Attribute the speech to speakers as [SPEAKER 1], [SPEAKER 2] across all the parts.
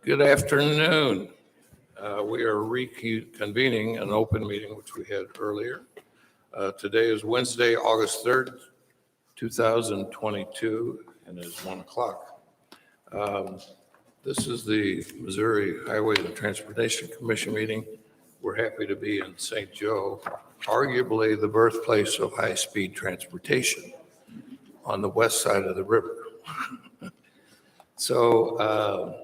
[SPEAKER 1] Good afternoon. We are reconvening an open meeting, which we had earlier. Today is Wednesday, August 3rd, 2022, and it is 1 o'clock. This is the Missouri Highway and Transportation Commission meeting. We're happy to be in St. Joe, arguably the birthplace of high-speed transportation on the west side of the river. So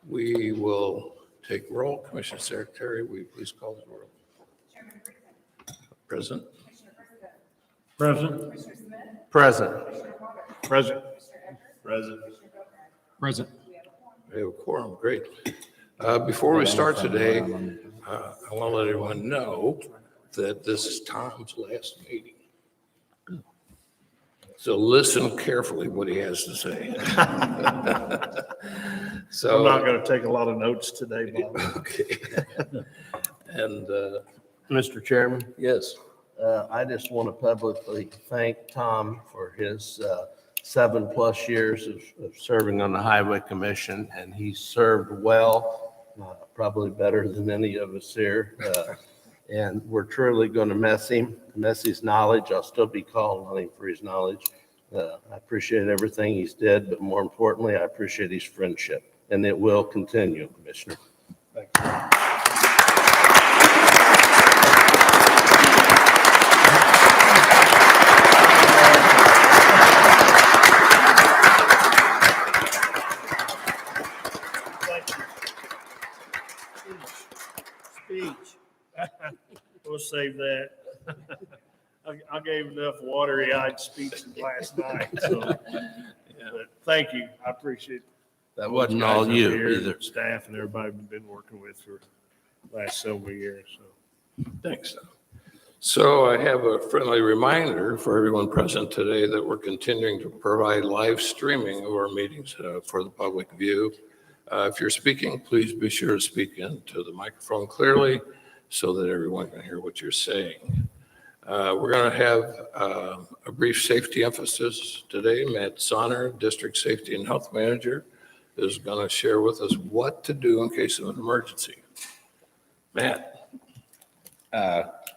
[SPEAKER 1] we will take roll. Commissioner Secretary, will you please call the roll?
[SPEAKER 2] Chairman
[SPEAKER 1] Present.
[SPEAKER 2] Present.
[SPEAKER 3] Present.
[SPEAKER 2] Present.
[SPEAKER 3] Present.
[SPEAKER 2] Present.
[SPEAKER 3] Present.
[SPEAKER 1] We have a quorum, great. Before we start today, I want to let everyone know that this is Tom's last meeting. So listen carefully what he has to say. So
[SPEAKER 2] I'm not going to take a lot of notes today, Bob.
[SPEAKER 1] okay. And
[SPEAKER 2] Mr. Chairman,
[SPEAKER 1] yes,
[SPEAKER 2] I just want to publicly thank Tom for his 7+ years of serving on the Highway Commission, and he served well, probably better than any of us here. And we're truly going to miss his knowledge. I'll still be calling on him for his knowledge. I appreciate everything he's did, but more importantly, I appreciate his friendship, and it will continue, Commissioner. Thank you. Speech. We'll save that. I gave enough watery-eyed speeches last night, so. But thank you. I appreciate
[SPEAKER 4] That
[SPEAKER 2] what
[SPEAKER 4] wasn't
[SPEAKER 2] guys
[SPEAKER 4] all
[SPEAKER 2] over
[SPEAKER 4] you
[SPEAKER 2] here,
[SPEAKER 4] either.
[SPEAKER 2] Staff and everybody we've been working with for the last several years, so.
[SPEAKER 1] thanks. So I have a friendly reminder for everyone present today that we're continuing to provide live streaming of our meetings for the public view. If you're speaking, please be sure to speak into the microphone clearly so that everyone can hear what you're saying. We're going to have a brief safety emphasis today. Matt Sonner, District Safety and Health Manager, is going to share with us what to do in case of an emergency. Matt.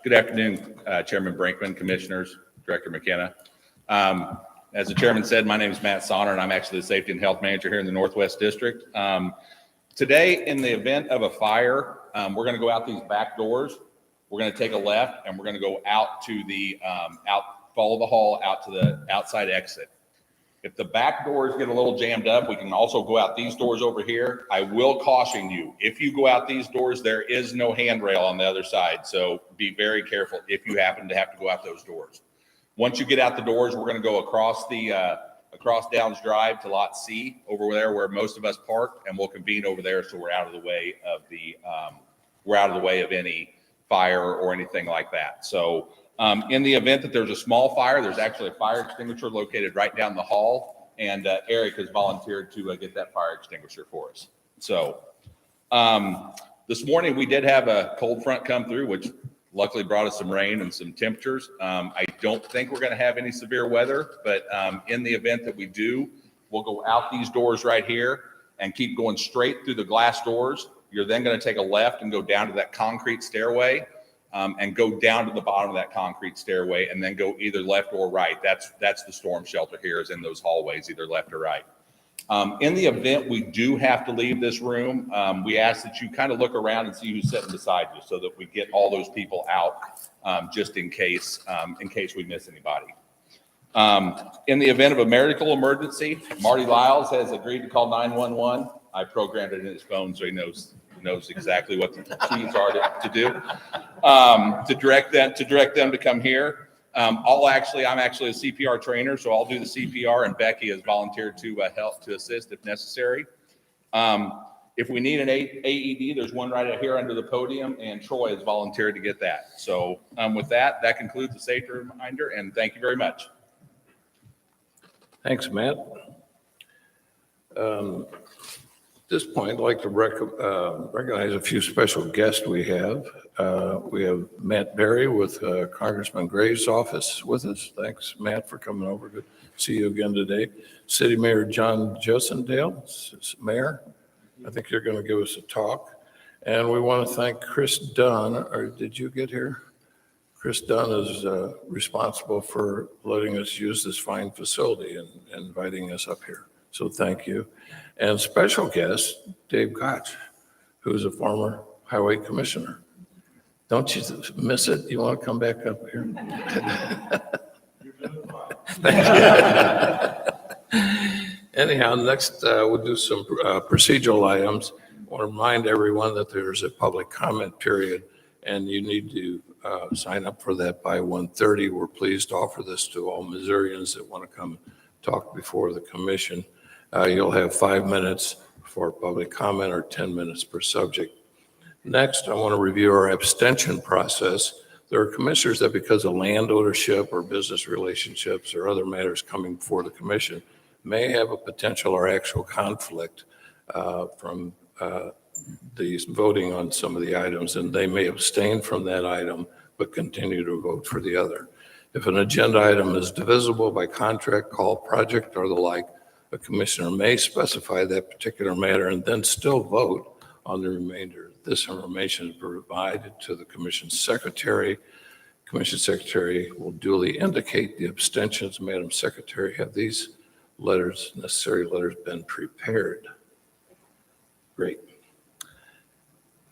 [SPEAKER 4] Good afternoon, Chairman Brinkman, Commissioners, Director McKenna. As the chairman said, my name is Matt Sonner, and I'm actually the Safety and Health Manager here in the Northwest District. Today, in the event of a fire, we're going to go out these back doors. We're going to take a left, and we're going to go out to the follow the hall out to the outside exit. If the back doors get a little jammed up, we can also go out these doors over here. I will caution you, if you go out these doors, there is no handrail on the other side. So be very careful if you happen to have to go out those doors. Once you get out the doors, we're going to go across Downs Drive to Lot C over there where most of us park, and we'll convene over there so we're out of the way of any fire or anything like that. So in the event that there's a small fire, there's actually a fire extinguisher located right down the hall, and Eric has volunteered to get that fire extinguisher for us. So this morning we did have a cold front come through, which luckily brought us some rain and some temperatures. I don't think we're going to have any severe weather, but in the event that we do, we'll go out these doors right here and keep going straight through the glass doors. You're then going to take a left and go down to that concrete stairway and go down to the bottom of that concrete stairway and then go either left or right. That's the storm shelter here, is in those hallways, either left or right. In the event we do have to leave this room, we ask that you kind of look around and see who's sitting beside you so that we get all those people out just in case we miss anybody. In the event of a medical emergency, Marty Lyles has agreed to call 911. I programmed it in his phone so he knows exactly what the keys are to do, to direct them to come here. I'm actually a CPR trainer, so I'll do the CPR, and Becky has volunteered to help to assist if necessary. If we need an AED, there's one right out here under the podium, and Troy has volunteered to get that. So with that concludes the safety reminder, and thank you very much.
[SPEAKER 1] Thanks, Matt. At this point, I'd like to recognize a few special guests we have. We have Matt Berry with Congressman Gray's office with us. Thanks, Matt, for coming over. Good to see you again today. City Mayor John Josendale, Mayor. I think you're going to give us a talk. And we want to thank Chris Dunn, or did you get here? Chris Dunn is responsible for letting us use this fine facility and inviting us up here. So thank you. And special guest, Dave Koch, who's a former highway commissioner. Don't you miss it? You want to come back up here? Anyhow, next we'll do some procedural items. I want to remind everyone that there's a public comment period, and you need to sign up for that by 1:30. We're pleased to offer this to all Missourians that want to come talk before the commission. You'll have 5 minutes for public comment or 10 minutes per subject. Next, I want to review our abstention process. There are commissioners that, because of land ownership or business relationships or other matters coming before the commission, may have a potential or actual conflict from these voting on some of the items, and they may abstain from that item but continue to vote for the other. If an agenda item is divisible by contract, call, project, or the like, a commissioner may specify that particular matter and then still vote on the remainder. This information is provided to the commission secretary. Commission secretary will duly indicate the abstentions. Madam Secretary, have these necessary letters been prepared? Great.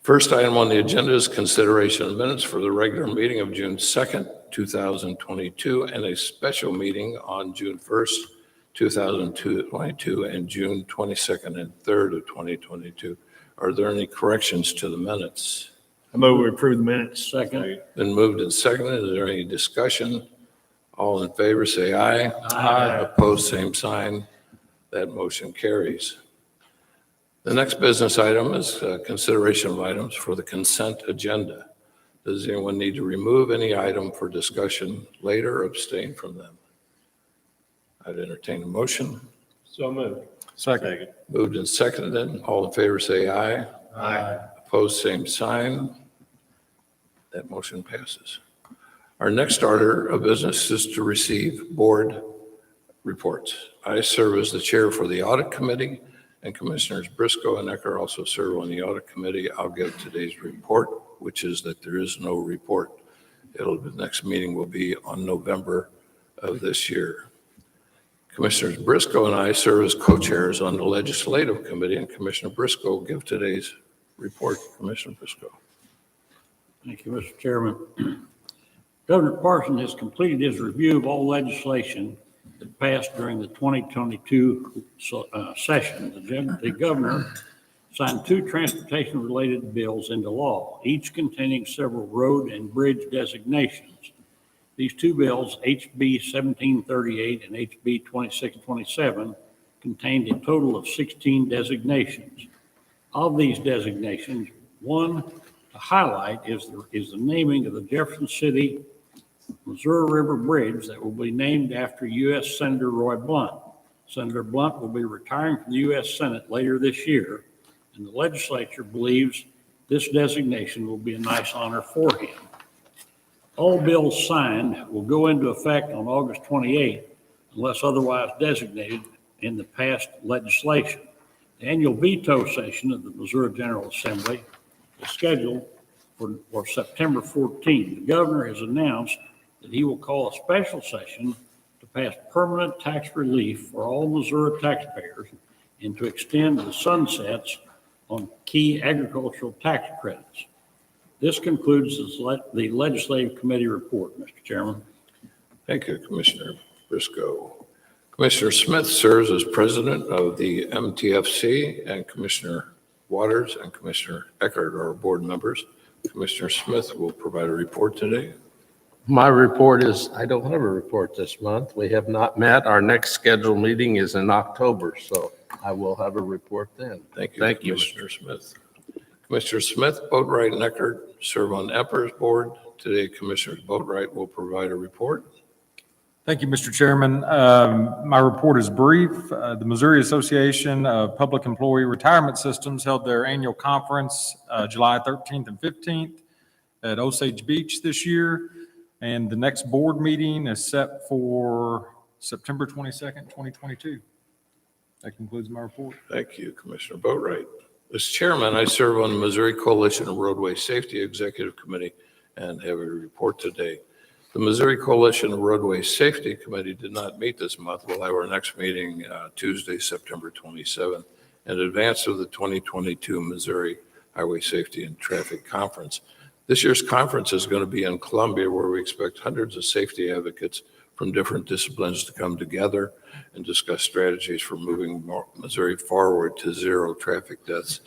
[SPEAKER 1] First item on the agenda is consideration of minutes for the regular meeting of June 2nd, 2022, and a special meeting on June 1st, 2022, and June 22nd and 3rd of 2022. Are there any corrections to the minutes?
[SPEAKER 3] I move we approve the minutes. Second.
[SPEAKER 1] Been moved and seconded. Is there any discussion? All in favor, say aye.
[SPEAKER 3] Aye.
[SPEAKER 1] Opposed, same sign. That motion carries. The next business item is consideration of items for the consent agenda. Does anyone need to remove any item for discussion later or abstain from them? I'd entertain a motion.
[SPEAKER 3] So moved. Second.
[SPEAKER 1] Moved and seconded. All in favor, say aye.
[SPEAKER 3] Aye.
[SPEAKER 1] Opposed, same sign. That motion passes. Our next order of business is to receive board reports. I serve as the chair for the audit committee, and Commissioners Briscoe and Ecker also serve on the audit committee. I'll give today's report, which is that there is no report. The next meeting will be on November of this year. Commissioners Briscoe and I serve as co-chairs on the legislative committee, and Commissioner Briscoe will give today's report. Commissioner Briscoe.
[SPEAKER 5] Thank you, Mr. Chairman. Governor Parson has completed his review of all legislation that passed during the 2022 session. The governor signed 2 transportation-related bills into law, each containing several road and bridge designations. These 2 bills, HB 1738 and HB 2627, contained a total of 16 designations. Of these designations, one to highlight is the naming of the Jefferson City Missouri River Bridge that will be named after U.S. Senator Roy Blunt. Senator Blunt will be retiring from the U.S. Senate later this year, and the legislature believes this designation will be a nice honor for him. All bills signed will go into effect on August 28th unless otherwise designated in the past legislation. The annual veto session of the Missouri General Assembly is scheduled for September 14th. The governor has announced that he will call a special session to pass permanent tax relief for all Missouri taxpayers and to extend the sunsets on key agricultural tax credits. This concludes the legislative committee report, Mr. Chairman.
[SPEAKER 1] Thank you, Commissioner Briscoe. Commissioner Smith serves as president of the MTFC, and Commissioner Waters and Commissioner Eckert are board members. Commissioner Smith will provide a report today.
[SPEAKER 2] My report is, I don't have a report this month. We have not met. Our next scheduled meeting is in October, so I will have a report then.
[SPEAKER 1] Thank you,
[SPEAKER 2] Thank you,
[SPEAKER 1] Commissioner Smith. Commissioner Smith, Boatwright, and Eckert serve on EPPER's board. Today, Commissioner Boatwright will provide a report.
[SPEAKER 6] Thank you, Mr. Chairman. My report is brief. The Missouri Association of Public Employee Retirement Systems held their annual conference July 13th and 15th at Osage Beach this year. And the next board meeting is set for September 22nd, 2022. That concludes my report.
[SPEAKER 1] Thank you, Commissioner Boatwright. As chairman, I serve on the Missouri Coalition of Roadway Safety Executive Committee and have a report today. The Missouri Coalition of Roadway Safety Committee did not meet this month. We'll have our next meeting Tuesday, September 27th, in advance of the 2022 Missouri Highway Safety and Traffic Conference. This year's conference is going to be in Columbia, where we expect hundreds of safety advocates from different disciplines to come together and discuss strategies for moving Missouri forward to zero traffic deaths.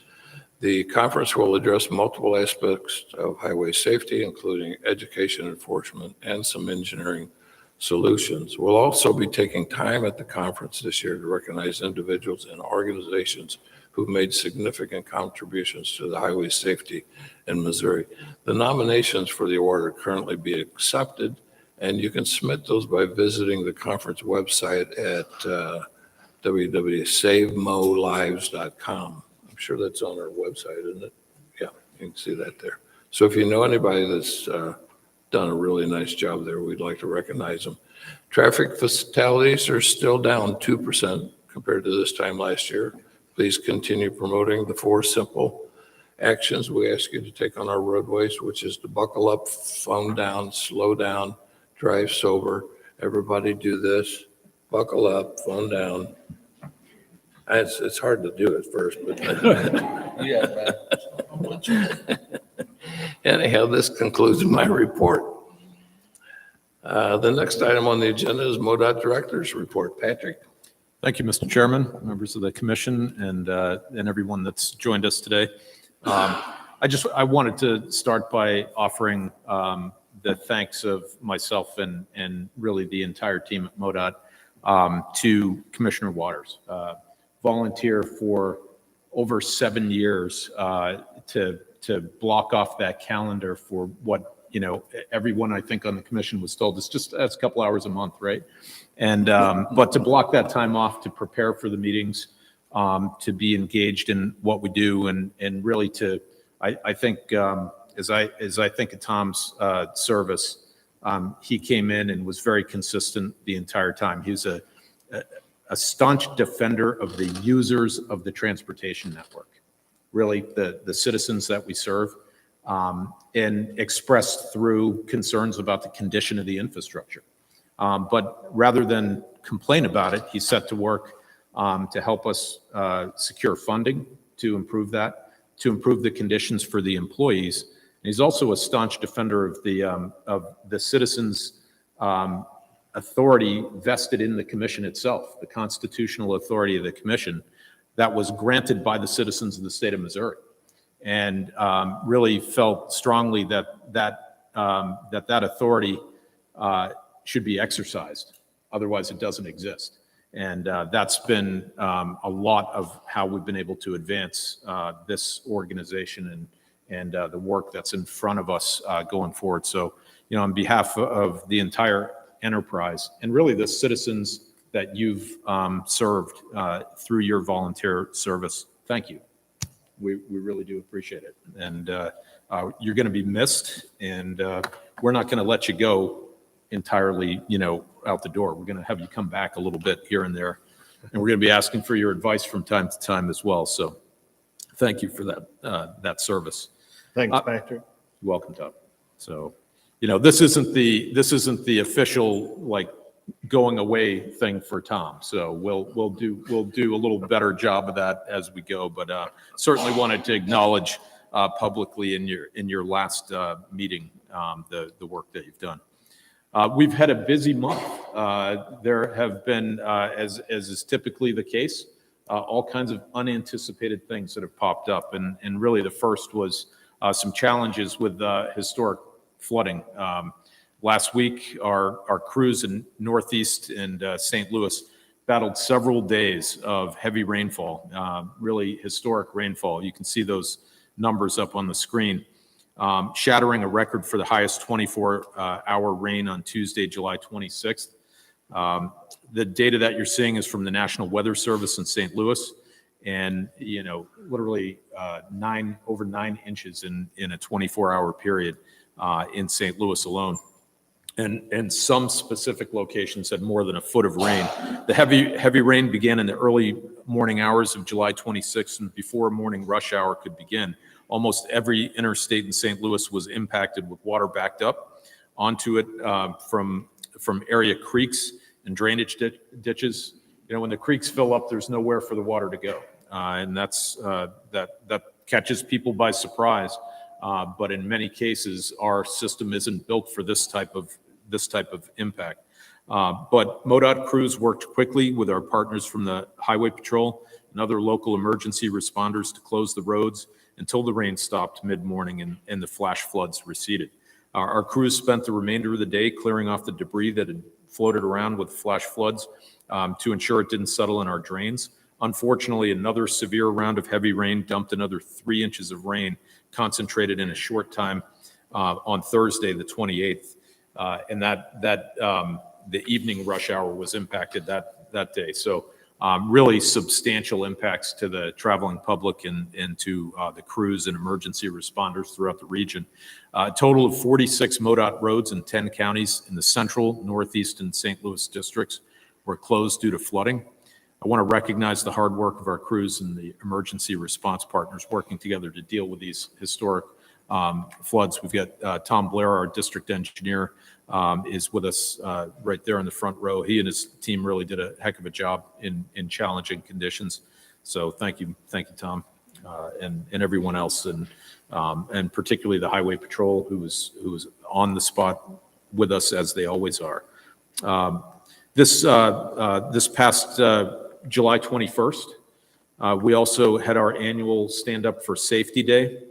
[SPEAKER 1] The conference will address multiple aspects of highway safety, including education, enforcement, and some engineering solutions. We'll also be taking time at the conference this year to recognize individuals and organizations who've made significant contributions to the highway safety in Missouri. The nominations for the award are currently being accepted, and you can submit those by visiting the conference website at www.savemolives.com. I'm sure that's on our website, isn't it? Yeah, you can see that there. So if you know anybody that's done a really nice job there, we'd like to recognize them. Traffic fatalities are still down 2% compared to this time last year. Please continue promoting the 4 simple actions we ask you to take on our roadways, which is to buckle up, phone down, slow down, drive sober. Everybody do this. Buckle up, phone down. It's hard to do at first, but
[SPEAKER 2] Yeah,
[SPEAKER 1] anyhow, this concludes my report. The next item on the agenda is MoDOT Director's Report. Patrick?
[SPEAKER 7] Thank you, Mr. Chairman, members of the commission, and everyone that's joined us today. I wanted to start by offering the thanks of myself and really the entire team at MoDOT to Commissioner Waters. Volunteer for over 7 years to block off that calendar for what, everyone I think on the commission was told that's a couple hours a month, right? And but to block that time off to prepare for the meetings, to be engaged in what we do, and really I think as I think of Tom's service, he came in and was very consistent the entire time. He was a staunch defender of the users of the transportation network, really the citizens that we serve, and expressed through concerns about the condition of the infrastructure. But rather than complain about it, he set to work to help us secure funding to improve that, to improve the conditions for the employees. And he's also a staunch defender of the citizens' authority vested in the commission itself, the constitutional authority of the commission that was granted by the citizens of the state of Missouri, and really felt strongly that authority should be exercised. Otherwise, it doesn't exist. And that's been a lot of how we've been able to advance this organization and the work that's in front of us going forward. So, on behalf of the entire enterprise and really the citizens that you've served through your volunteer service, thank you. We really do appreciate it. And you're going to be missed, and we're not going to let you go entirely, out the door. We're going to have you come back a little bit here and there, and we're going to be asking for your advice from time to time as well. So thank you for that service.
[SPEAKER 3] Thanks, Patrick.
[SPEAKER 7] You're welcome, Tom. So, this isn't the official going away thing for Tom. So we'll do a little better job of that as we go. But certainly wanted to acknowledge publicly in your last meeting the work that you've done. We've had a busy month. There have been, as is typically the case, all kinds of unanticipated things that have popped up, and really the first was some challenges with historic flooding. Last week, our crews in Northeast and St. Louis battled several days of heavy rainfall, really historic rainfall. You can see those numbers up on the screen, shattering a record for the highest 24-hour rain on Tuesday, July 26th. The data that you're seeing is from the National Weather Service in St. Louis, and literally over 9 inches in a 24-hour period in St. Louis alone. and some specific locations had more than a foot of rain. The heavy rain began in the early morning hours of July 26th, and before morning rush hour could begin, almost every interstate in St. Louis was impacted with water backed up onto it from area creeks and drainage ditches. You know, when the creeks fill up, there's nowhere for the water to go, and that catches people by surprise. But in many cases, our system isn't built for this type of impact. But MoDOT crews worked quickly with our partners from the Highway Patrol and other local emergency responders to close the roads until the rain stopped mid-morning and the flash floods receded. Our crews spent the remainder of the day clearing off the debris that had floated around with flash floods to ensure it didn't settle in our drains. Unfortunately, another severe round of heavy rain dumped another 3 inches of rain concentrated in a short time on Thursday, the 28th. And the evening rush hour was impacted that day. So really substantial impacts to the traveling public and to the crews and emergency responders throughout the region. A total of 46 MoDOT roads in 10 counties in the central, northeast, and St. Louis districts were closed due to flooding. I want to recognize the hard work of our crews and the emergency response partners working together to deal with these historic floods. We've got Tom Blair, our district engineer, is with us right there in the front row. He and his team really did a heck of a job in challenging conditions. So thank you, Tom, and everyone else, and particularly the Highway Patrol who was on the spot with us as they always are. This past July 21st, we also had our annual Stand Up for Safety Day.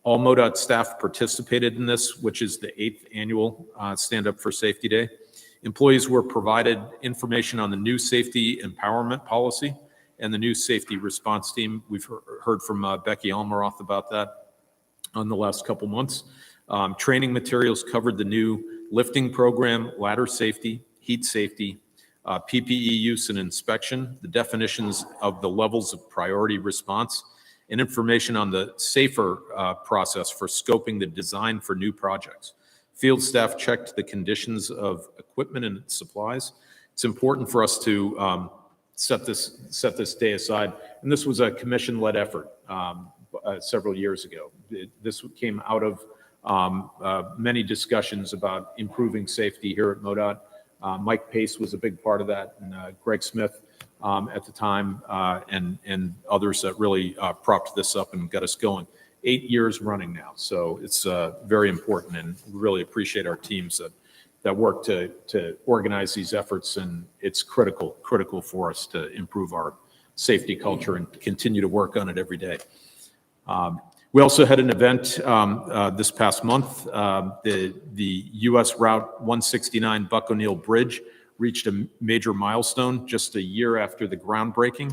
[SPEAKER 7] All MoDOT staff participated in this, which is the 8th annual Stand Up for Safety Day. Employees were provided information on the new safety empowerment policy and the new safety response team. We've heard from Becky Almaroth about that on the last couple months. Training materials covered the new lifting program, ladder safety, heat safety, PPE use and inspection, the definitions of the levels of priority response, and information on the SAFER process for scoping the design for new projects. Field staff checked the conditions of equipment and supplies. It's important for us to set this day aside, and this was a commission-led effort several years ago. This came out of many discussions about improving safety here at MoDOT. Mike Pace was a big part of that, and Greg Smith at the time, and others that really propped this up and got us going. 8 years running now, so it's very important, and we really appreciate our teams that work to organize these efforts, and it's critical for us to improve our safety culture and continue to work on it every day. We also had an event this past month. The U.S. Route 169 Buck O'Neill Bridge reached a major milestone just a year after the groundbreaking.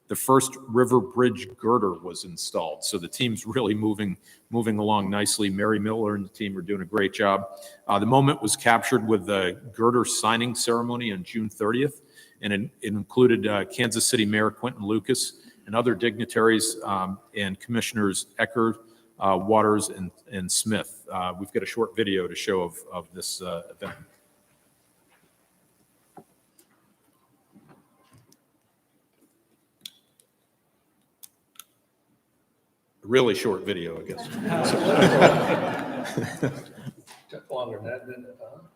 [SPEAKER 7] The first river bridge girder was installed, so the team's really moving along nicely. Mary Miller and the team are doing a great job. The moment was captured with the girder signing ceremony on June 30th, and it included Kansas City Mayor Quentin Lucas and other dignitaries and Commissioners Eckert, Waters, and Smith. We've got a short video to show of this event. A really short video, I guess.
[SPEAKER 2] Took longer than that, didn't it, Tom?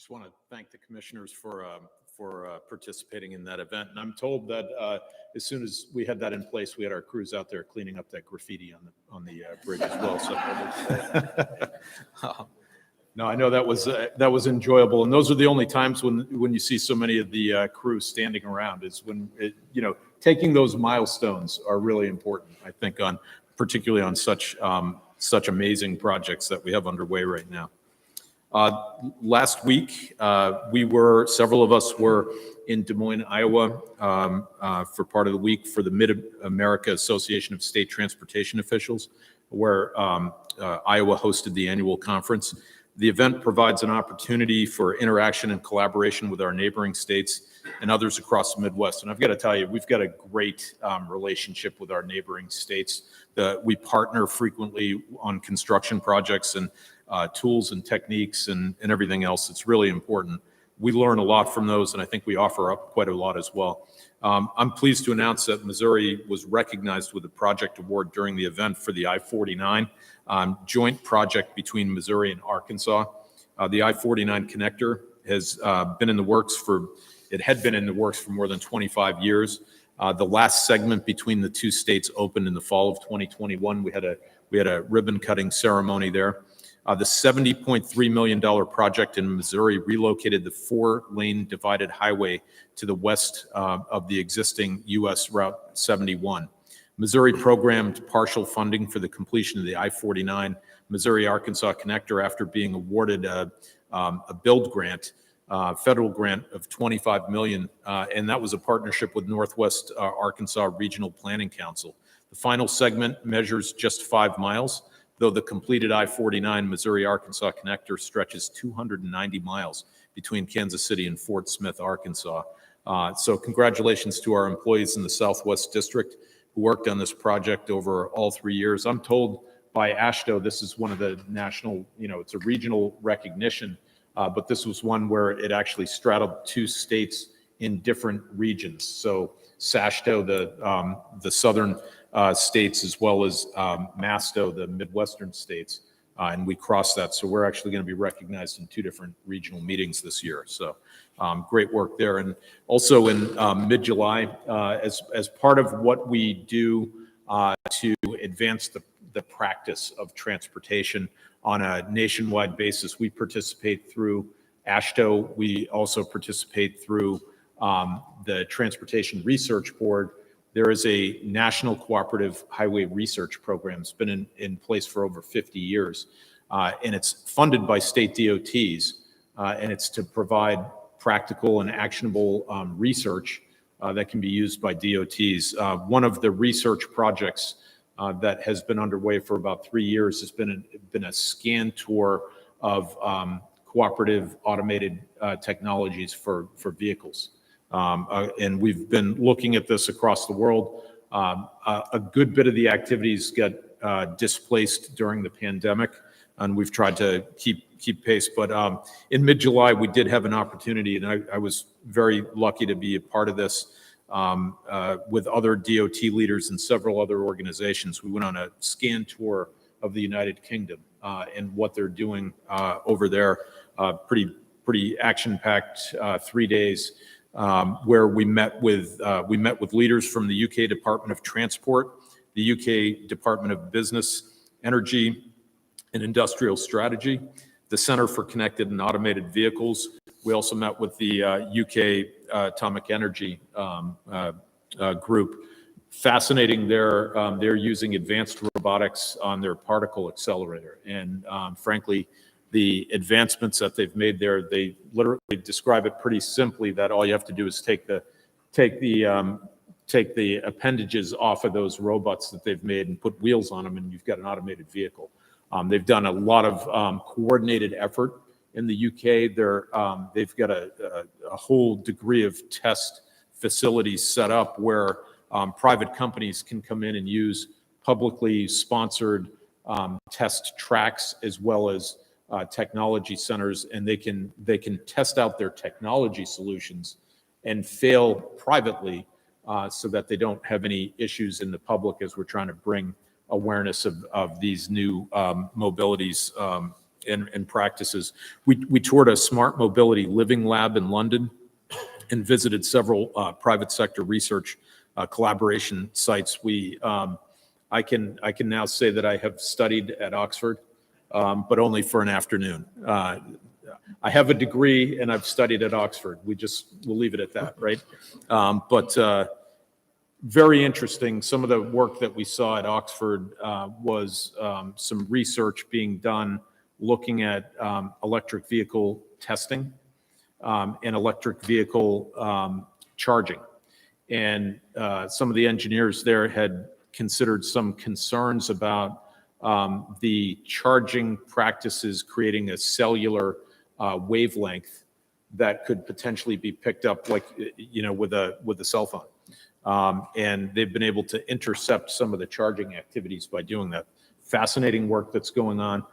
[SPEAKER 7] just want to thank the commissioners for participating in that event. And I'm told that as soon as we had that in place, we had our crews out there cleaning up that graffiti on the bridge as well. So no, I know that was enjoyable, and those are the only times when you see so many of the crew standing around. Is when taking those milestones are really important. I think particularly on such amazing projects that we have underway right now. Last week, several of us were in Des Moines, Iowa, for part of the week for the Mid-America Association of State Transportation Officials, where Iowa hosted the annual conference. The event provides an opportunity for interaction and collaboration with our neighboring states and others across the Midwest. And I've got to tell you, we've got a great relationship with our neighboring states. We partner frequently on construction projects and tools and techniques and everything else. It's really important. We learn a lot from those, and I think we offer up quite a lot as well. I'm pleased to announce that Missouri was recognized with a project award during the event for the I-49 joint project between Missouri and Arkansas. The I-49 connector has been in the works for more than 25 years. The last segment between the two states opened in the fall of 2021. We had a ribbon cutting ceremony there. The $70.3 million project in Missouri relocated the 4-lane divided highway to the west of the existing U.S. Route 71. Missouri programmed partial funding for the completion of the I-49 Missouri-Arkansas connector after being awarded a build grant, federal grant of $25 million, and that was a partnership with Northwest Arkansas Regional Planning Council. The final segment measures just 5 miles, though the completed I-49 Missouri-Arkansas connector stretches 290 miles between Kansas City and Fort Smith, Arkansas. So congratulations to our employees in the Southwest District who worked on this project over all 3 years. I'm told by AASHTO, this is one of the national, it's a regional recognition, but this was one where it actually straddled 2 states in different regions. So SASHTO, the southern states, as well as MASTO, the Midwestern states, and we crossed that. So we're actually going to be recognized in 2 different regional meetings this year. So great work there. And also in mid-July, as part of what we do to advance the practice of transportation on a nationwide basis, we participate through AASHTO. We also participate through the Transportation Research Board. There is a national cooperative highway research program. It's been in place for over 50 years, and it's funded by state DOTs, and it's to provide practical and actionable research that can be used by DOTs. One of the research projects that has been underway for about 3 years has been a scan tour of cooperative automated technologies for vehicles. And we've been looking at this across the world. A good bit of the activities got displaced during the pandemic, and we've tried to keep pace. But in mid-July, we did have an opportunity, and I was very lucky to be a part of this with other DOT leaders and several other organizations. We went on a scan tour of the United Kingdom and what they're doing over there. Pretty action-packed 3 days. Where we met with leaders from the UK Department of Transport, the UK Department of Business, Energy and Industrial Strategy, the Center for Connected and Automated Vehicles. We also met with the UK Atomic Energy group. Fascinating, they're using advanced robotics on their particle accelerator, and frankly, the advancements that they've made there, they literally describe it pretty simply that all you have to do is take the appendages off of those robots that they've made and put wheels on them, and you've got an automated vehicle. They've done a lot of coordinated effort in the UK. They've got a whole degree of test facilities set up where private companies can come in and use publicly sponsored test tracks as well as technology centers, and they can test out their technology solutions and fail privately so that they don't have any issues in the public as we're trying to bring awareness of these new mobilities and practices. We toured a smart mobility living lab in London and visited several private sector research collaboration sites. I can now say that I have studied at Oxford, but only for an afternoon. I have a degree and I've studied at Oxford. We'll leave it at that, right? But very interesting. Some of the work that we saw at Oxford was some research being done looking at electric vehicle testing and electric vehicle charging. And some of the engineers there had considered some concerns about the charging practices creating a cellular wavelength that could potentially be picked up like, with a cell phone. And they've been able to intercept some of the charging activities by doing that. Fascinating work that's going on.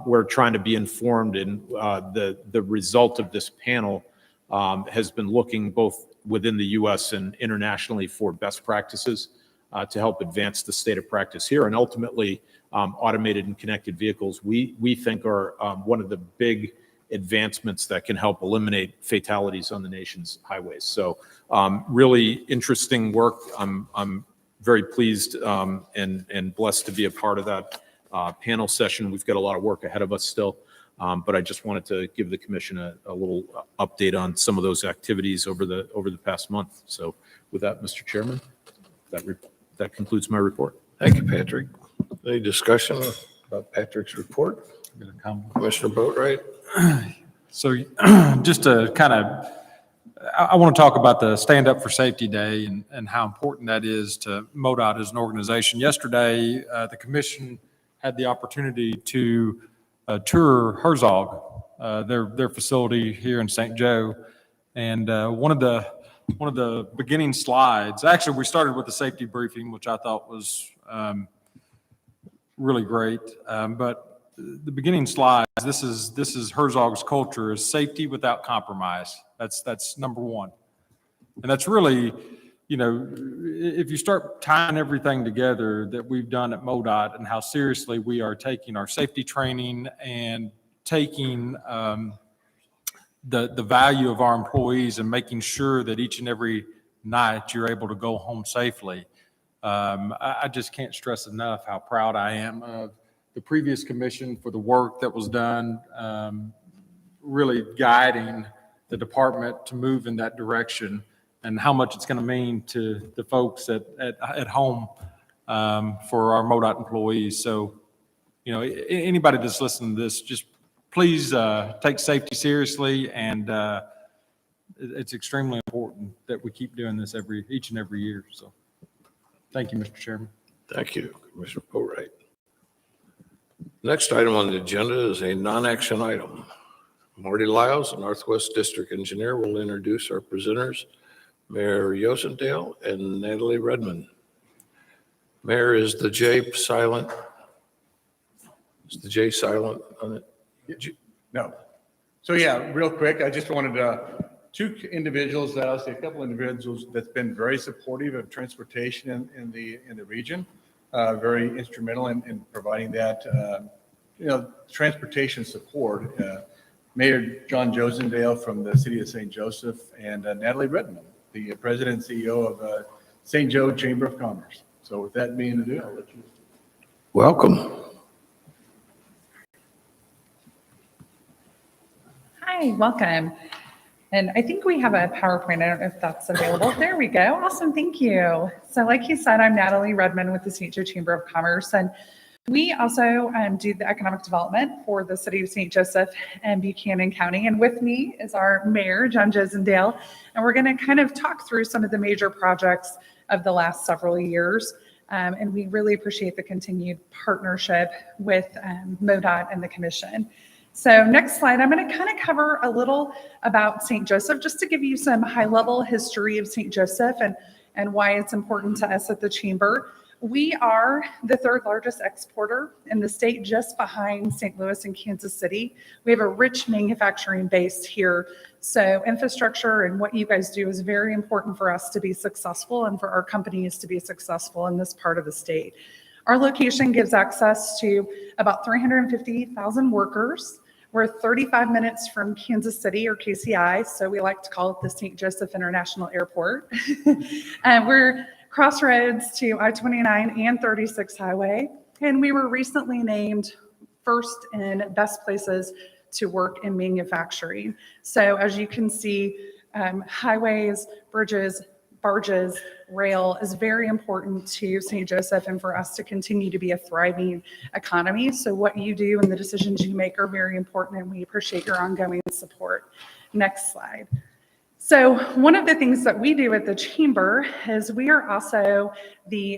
[SPEAKER 7] We're trying to be informed, and the result of this panel has been looking both within the U.S. and internationally for best practices to help advance the state of practice here. And ultimately, automated and connected vehicles, we think are one of the big advancements that can help eliminate fatalities on the nation's highways. So really interesting work. I'm very pleased and blessed to be a part of that panel session. We've got a lot of work ahead of us still, but I just wanted to give the commission a little update on some of those activities over the past month. So with that, Mr. Chairman, that concludes my report.
[SPEAKER 1] Thank you, Patrick. Any discussion about Patrick's report? Commissioner Boatright?
[SPEAKER 6] So just to kind of, I want to talk about the Stand Up for Safety Day and how important that is to MoDOT as an organization. Yesterday, the commission had the opportunity to tour Herzog, their facility here in St. Joe. And one of the beginning slides, actually we started with the safety briefing, which I thought was really great. But the beginning slides, this is Herzog's culture, is safety without compromise. That's number one. And that's really, if you start tying everything together that we've done at MoDOT and how seriously we are taking our safety training and taking the value of our employees and making sure that each and every night you're able to go home safely. I just can't stress enough how proud I am of the previous commission for the work that was done, really guiding the department to move in that direction, and how much it's going to mean to the folks at home for our MoDOT employees. So, anybody that's listening to this, just please take safety seriously, and it's extremely important that we keep doing this each and every year. So, thank you, Mr. Chairman.
[SPEAKER 1] Thank you, Commissioner Boatright. Next item on the agenda is a non-action item. Marty Lyles, the Northwest District Engineer, will introduce our presenters, Mayor Yosendale and Natalie Redmond. Mayor, is the J silent? Is the J silent on it?
[SPEAKER 8] No. So yeah, real quick, I just wanted two individuals, I'll say a couple individuals that's been very supportive of transportation in the region, very instrumental in providing that, transportation support. Mayor John Josendale from the city of St. Joseph, and Natalie Redmond, the president and CEO of St. Joe Chamber of Commerce. So with that being ado, I'll let you.
[SPEAKER 1] Welcome.
[SPEAKER 9] Hi, welcome. And I think we have a PowerPoint. I don't know if that's available. There we go. Awesome. Thank you. So like you said, I'm Natalie Redmond with the St. Joe Chamber of Commerce. And we also do the economic development for the city of St. Joseph and Buchanan County. And with me is our mayor, John Josendale. And we're going to kind of talk through some of the major projects of the last several years. And we really appreciate the continued partnership with MoDOT and the commission. So next slide, I'm going to kind of cover a little about St. Joseph, just to give you some high-level history of St. Joseph and why it's important to us at the Chamber. We are the third largest exporter in the state, just behind St. Louis and Kansas City. We have a rich manufacturing base here. So infrastructure and what you guys do is very important for us to be successful and for our companies to be successful in this part of the state. Our location gives access to about 350,000 workers. We're 35 minutes from Kansas City or KCI, so we like to call it the St. Joseph International Airport. And we're crossroads to I-29 and 36 highway. And we were recently named first in best places to work in manufacturing. So as you can see, highways, bridges, barges, rail is very important to St. Joseph and for us to continue to be a thriving economy. So what you do and the decisions you make are very important, and we appreciate your ongoing support. Next slide. So one of the things that we do at the Chamber is we are also the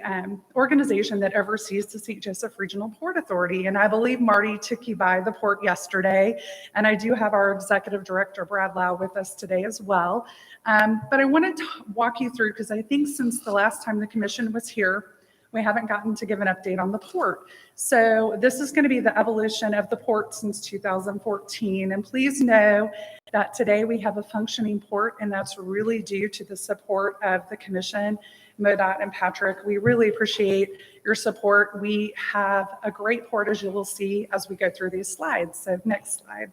[SPEAKER 9] organization that oversees the St. Joseph Regional Port Authority. And I believe Marty took you by the port yesterday. And I do have our Executive Director, Brad Lau, with us today as well. But I wanted to walk you through, because I think since the last time the commission was here, we haven't gotten to give an update on the port. So this is going to be the evolution of the port since 2014. And please know that today we have a functioning port, and that's really due to the support of the commission, MoDOT and Patrick. We really appreciate your support. We have a great port, as you will see as we go through these slides. So next slide.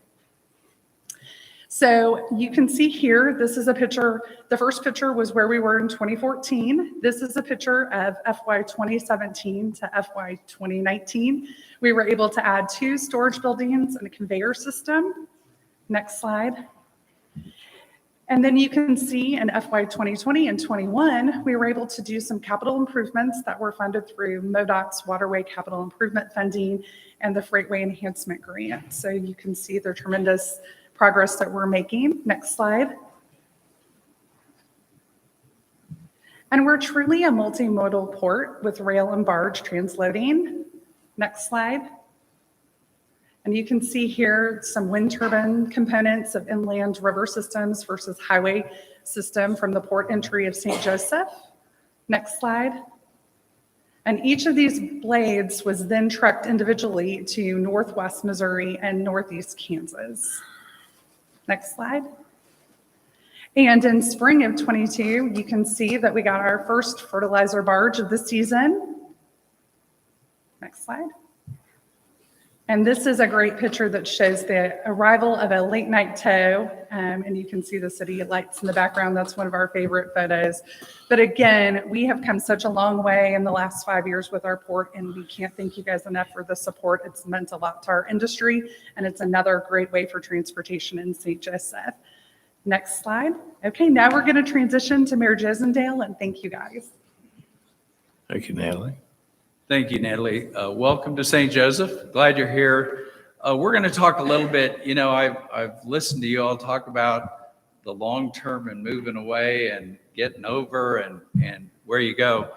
[SPEAKER 9] So you can see here, this is a picture. The first picture was where we were in 2014. This is a picture of FY 2017 to FY 2019. We were able to add 2 storage buildings and a conveyor system. Next slide. And then you can see in FY 2020 and 21, we were able to do some capital improvements that were funded through MoDOT's Waterway Capital Improvement Funding and the Freightway Enhancement Grant. So you can see the tremendous progress that we're making. Next slide. And we're truly a multimodal port with rail and barge transloading. Next slide. And you can see here some wind turbine components of inland river systems versus highway system from the port entry of St. Joseph. Next slide. And each of these blades was then trucked individually to Northwest Missouri and Northeast Kansas. Next slide. And in spring of 22, you can see that we got our first fertilizer barge of the season. Next slide. And this is a great picture that shows the arrival of a late night tow. And you can see the city lights in the background. That's one of our favorite photos. But again, we have come such a long way in the last 5 years with our port, and we can't thank you guys enough for the support. It's meant a lot to our industry, and it's another great way for transportation in St. Joseph. Next slide. Okay, now we're going to transition to Mayor Josendale, and thank you guys.
[SPEAKER 1] Thank you, Natalie.
[SPEAKER 10] Thank you, Natalie. Welcome to St. Joseph. Glad you're here. We're going to talk a little bit. You know, I've listened to you all talk about the long term and moving away and getting over and where you go.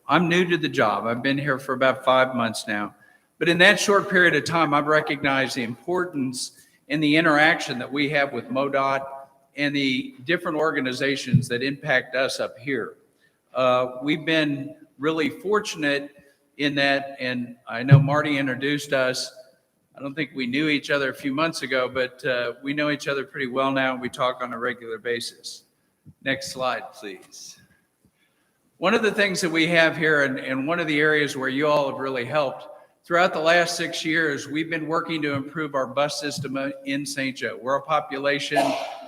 [SPEAKER 10] I'm new to the job. I've been here for about 5 months now. But in that short period of time, I've recognized the importance and the interaction that we have with MoDOT and the different organizations that impact us up here. We've been really fortunate in that, and I know Marty introduced us. I don't think we knew each other a few months ago, but we know each other pretty well now, and we talk on a regular basis. Next slide, please. One of the things that we have here, and one of the areas where you all have really helped, throughout the last 6 years, we've been working to improve our bus system in St. Joe. We're a population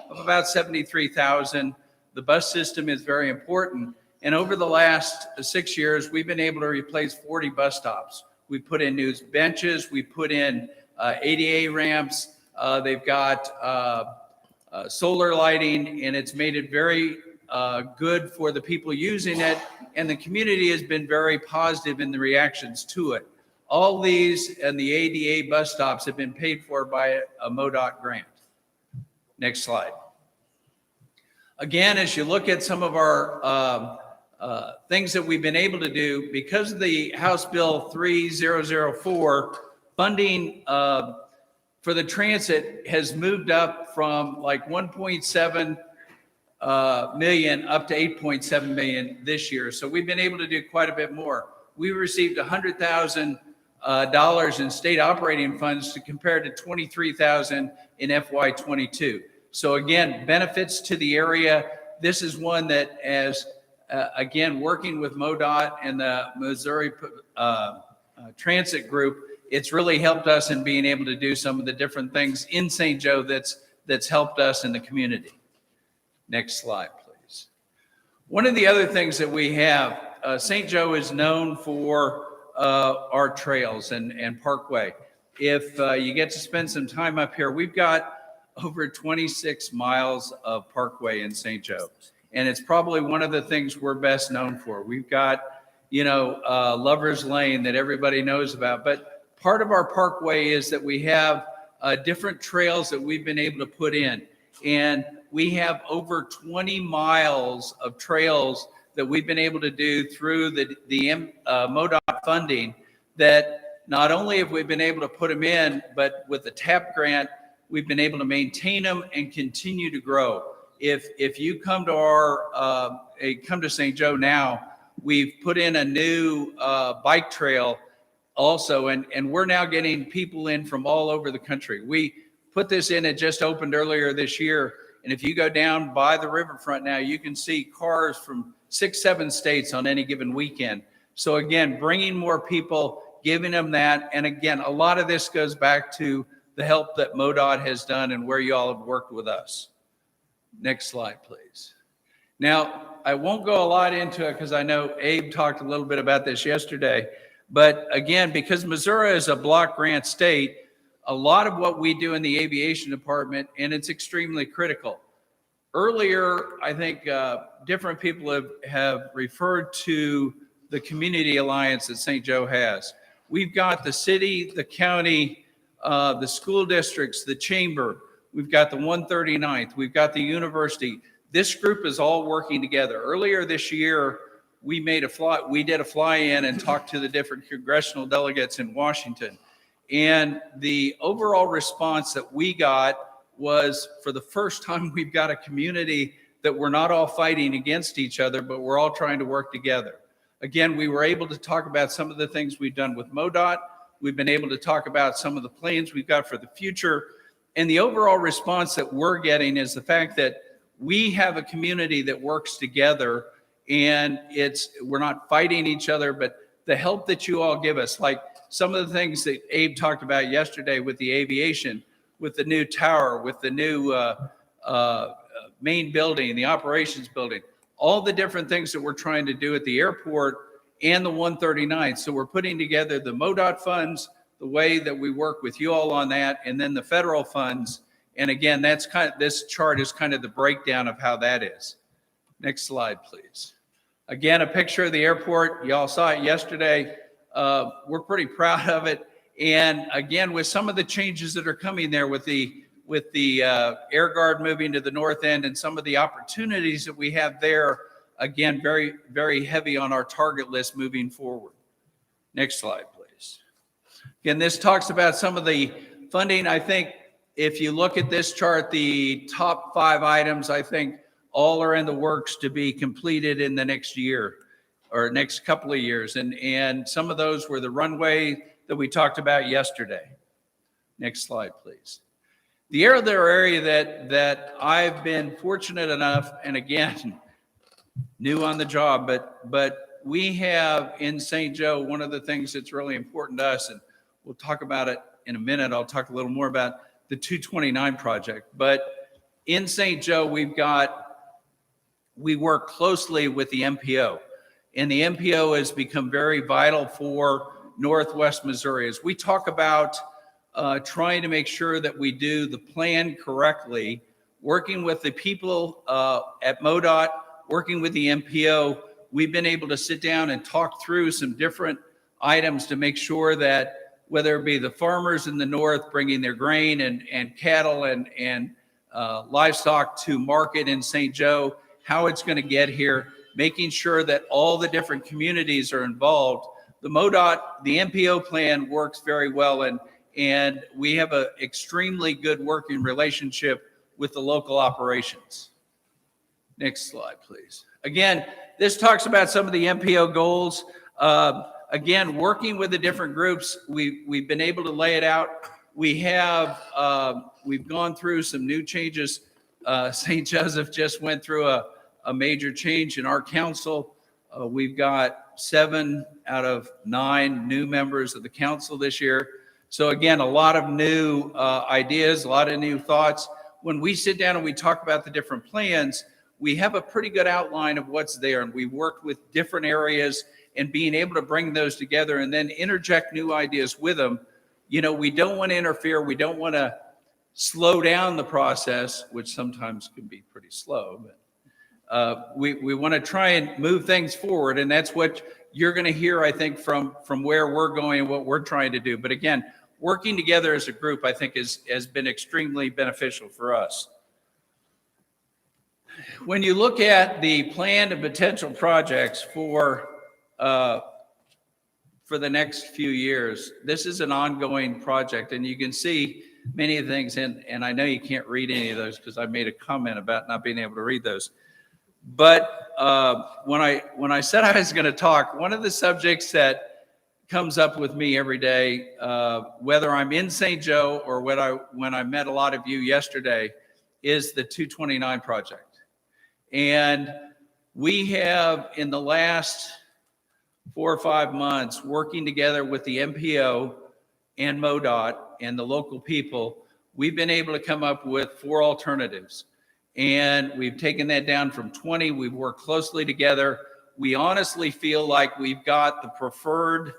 [SPEAKER 10] of about 73,000. The bus system is very important. And over the last 6 years, we've been able to replace 40 bus stops. We put in new benches. We put in ADA ramps. They've got solar lighting, and it's made it very good for the people using it. And the community has been very positive in the reactions to it. All these and the ADA bus stops have been paid for by a MoDOT grant. Next slide. Again, as you look at some of our things that we've been able to do, because of the House Bill 3004, funding for the transit has moved up from like 1.7 million up to 8.7 million this year. So we've been able to do quite a bit more. We received $100,000 in state operating funds to compare to $23,000 in FY22. So again, benefits to the area. This is one that, as again, working with MoDOT and the Missouri transit group, it's really helped us in being able to do some of the different things in St. Joe that's helped us in the community. Next slide, please. One of the other things that we have, St. Joe is known for our trails and Parkway. If you get to spend some time up here, we've got over 26 miles of Parkway in St. Joe. And it's probably one of the things we're best known for. We've got, Lover's Lane that everybody knows about. But part of our Parkway is that we have different trails that we've been able to put in. And we have over 20 miles of trails that we've been able to do through the MoDOT funding that not only have we been able to put them in, but with the TAP grant, we've been able to maintain them and continue to grow. If you come to come to St. Joe now, we've put in a new bike trail also, and we're now getting people in from all over the country. We put this in, it just opened earlier this year, and if you go down by the riverfront now, you can see cars from 6-7 states on any given weekend. So again, bringing more people, giving them that, and again, a lot of this goes back to the help that MoDOT has done and where you all have worked with us. Next slide, please. Now, I won't go a lot into it because I know Abe talked a little bit about this yesterday. But again, because Missouri is a block grant state, a lot of what we do in the aviation department, and it's extremely critical. Earlier, I think different people have referred to the community alliance that St. Joe has. We've got the city, the county, the school districts, the chamber, we've got the 139th, we've got the university. This group is all working together. Earlier this year, we did a fly-in and talked to the different congressional delegates in Washington. And the overall response that we got was, for the first time, we've got a community that we're not all fighting against each other, but we're all trying to work together. Again, we were able to talk about some of the things we've done with MoDOT. We've been able to talk about some of the plans we've got for the future. And the overall response that we're getting is the fact that we have a community that works together, and we're not fighting each other, but the help that you all give us, like some of the things that Abe talked about yesterday with the aviation, with the new tower, with the new main building, the operations building, all the different things that we're trying to do at the airport and the 139th. So we're putting together the MoDOT funds, the way that we work with you all on that, and then the federal funds. And again, this chart is kind of the breakdown of how that is. Next slide, please. Again, a picture of the airport. Y'all saw it yesterday. We're pretty proud of it. And again, with some of the changes that are coming there with the Air Guard moving to the north end and some of the opportunities that we have there, again, very, very heavy on our target list moving forward. Next slide, please. Again, this talks about some of the funding. I think if you look at this chart, the top 5 items, I think all are in the works to be completed in the next year or next couple of years. And some of those were the runway that we talked about yesterday. Next slide, please. The other area that I've been fortunate enough, and again, new on the job, but we have in St. Joe, one of the things that's really important to us, and we'll talk about it in a minute. I'll talk a little more about the 229 project. But in St. Joe, we work closely with the MPO. And the MPO has become very vital for Northwest Missouri. As we talk about trying to make sure that we do the plan correctly, working with the people at MoDOT, working with the MPO, we've been able to sit down and talk through some different items to make sure that whether it be the farmers in the north bringing their grain and cattle and livestock to market in St. Joe, how it's going to get here, making sure that all the different communities are involved. The MoDOT, the MPO plan works very well, and we have an extremely good working relationship with the local operations. Next slide, please. Again, this talks about some of the MPO goals. Again, working with the different groups, we've been able to lay it out. We've gone through some new changes. St. Joseph just went through a major change in our council. We've got 7 out of 9 new members of the council this year. So again, a lot of new ideas, a lot of new thoughts. When we sit down and we talk about the different plans, we have a pretty good outline of what's there, and we work with different areas and being able to bring those together and then interject new ideas with them. You know, we don't want to interfere. We don't want to slow down the process, which sometimes can be pretty slow, but we want to try and move things forward. And that's what you're going to hear, I think, from where we're going and what we're trying to do. But again, working together as a group, I think, has been extremely beneficial for us. When you look at the planned and potential projects for the next few years, this is an ongoing project, and you can see many of the things, and I know you can't read any of those because I made a comment about not being able to read those. But when I said I was going to talk, one of the subjects that comes up with me every day, whether I'm in St. Joe or when I met a lot of you yesterday, is the 229 project. And we have, in the last 4 or 5 months, working together with the MPO and MoDOT and the local people, we've been able to come up with 4 alternatives. And we've taken that down from 20. We've worked closely together. We honestly feel like we've got the preferred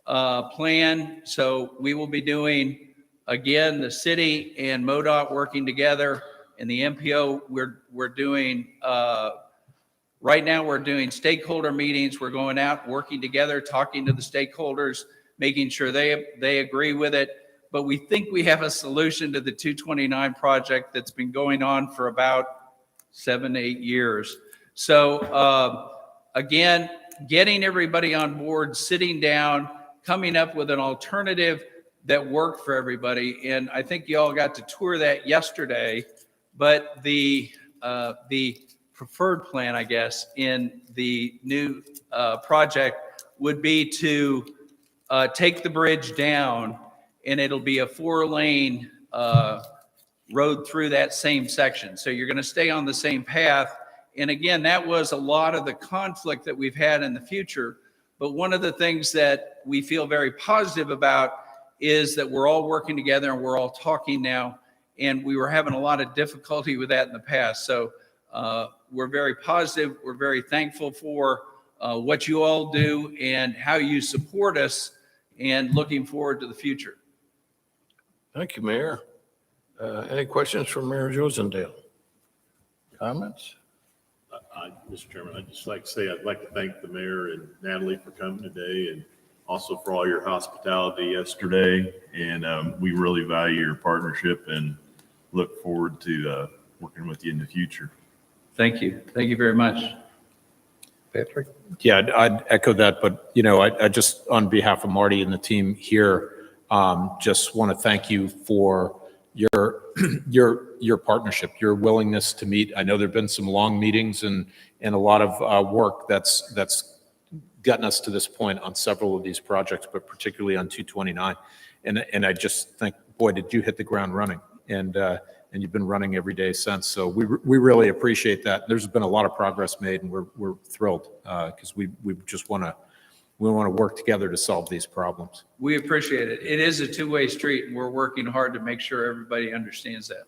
[SPEAKER 10] plan. So we will be doing, again, the city and MoDOT working together. And the MPO, we're doing, right now we're doing stakeholder meetings. We're going out, working together, talking to the stakeholders, making sure they agree with it. But we think we have a solution to the 229 project that's been going on for about 7 to 8 years. So again, getting everybody on board, sitting down, coming up with an alternative that worked for everybody. And I think you all got to tour that yesterday. But the preferred plan, I guess, in the new project would be to take the bridge down, and it'll be a 4-lane road through that same section. So you're going to stay on the same path. And again, that was a lot of the conflict that we've had in the future. But one of the things that we feel very positive about is that we're all working together and we're all talking now. And we were having a lot of difficulty with that in the past. So we're very positive. We're very thankful for what you all do and how you support us, and looking forward to the future.
[SPEAKER 1] Thank you, Mayor. Any questions for Mayor Josendale? Comments?
[SPEAKER 3] Mr. Chairman, I'd just like to say, I'd like to thank the mayor and Natalie for coming today, and also for all your hospitality yesterday. And we really value your partnership and look forward to working with you in the future.
[SPEAKER 10] Thank you. Thank you very much.
[SPEAKER 1] Patrick?
[SPEAKER 7] Yeah, I'd echo that, but I just, on behalf of Marty and the team here, just want to thank you for your partnership, your willingness to meet. I know there've been some long meetings and a lot of work that's gotten us to this point on several of these projects, but particularly on 229. And I just think, boy, did you hit the ground running, and you've been running every day since. So we really appreciate that. There's been a lot of progress made, and we're thrilled because we just want to work together to solve these problems.
[SPEAKER 10] We appreciate it. It is a two-way street, and we're working hard to make sure everybody understands that.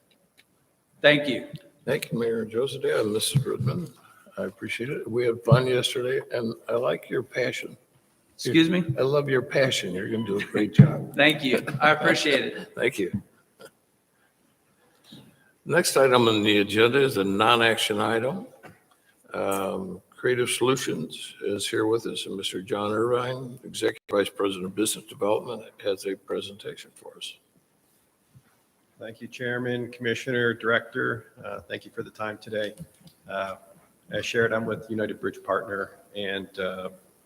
[SPEAKER 10] Thank you.
[SPEAKER 1] Thank you, Mayor Josendale and Mrs. Goodman. I appreciate it. We had fun yesterday, and I like your passion.
[SPEAKER 10] Excuse me?
[SPEAKER 1] I love your passion. You're going to do a great job.
[SPEAKER 10] Thank you. I appreciate it.
[SPEAKER 1] Thank you. Next item on the agenda is a non-action item. Creative Solutions is here with us, and Mr. John Irvine, Executive Vice President of Business Development, has a presentation for us.
[SPEAKER 11] Thank you, Chairman, Commissioner, Director. Thank you for the time today. As shared, I'm with United Bridge Partner and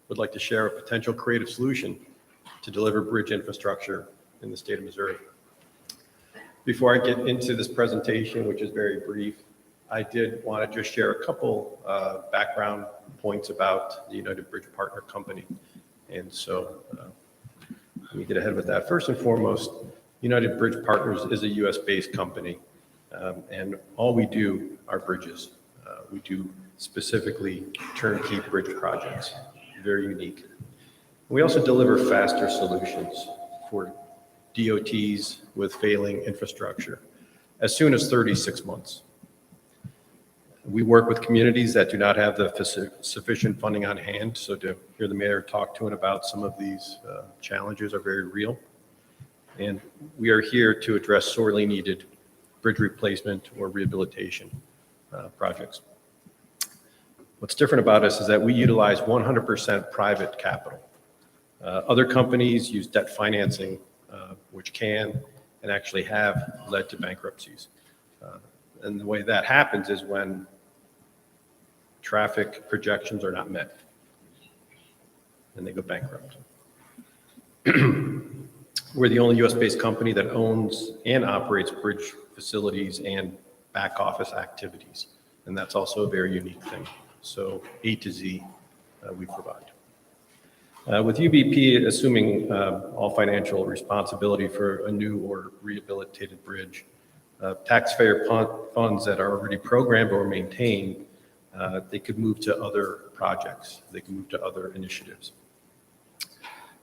[SPEAKER 11] would like to share a potential creative solution to deliver bridge infrastructure in the state of Missouri. Before I get into this presentation, which is very brief, I did want to just share a couple background points about the United Bridge Partner Company. And so let me get ahead with that. First and foremost, United Bridge Partners is a US-based company, and all we do are bridges. We do specifically turnkey bridge projects, very unique. We also deliver faster solutions for DOTs with failing infrastructure as soon as 36 months. We work with communities that do not have the sufficient funding on hand, so to hear the mayor talk to it about some of these challenges are very real. And we are here to address sorely needed bridge replacement or rehabilitation projects. What's different about us is that we utilize 100% private capital. Other companies use debt financing, which can and actually have led to bankruptcies. And the way that happens is when traffic projections are not met and they go bankrupt. We're the only US-based company that owns and operates bridge facilities and back office activities. And that's also a very unique thing. So A to Z, we provide. With UBP assuming all financial responsibility for a new or rehabilitated bridge, taxpayer funds that are already programmed or maintained, they could move to other projects. They can move to other initiatives.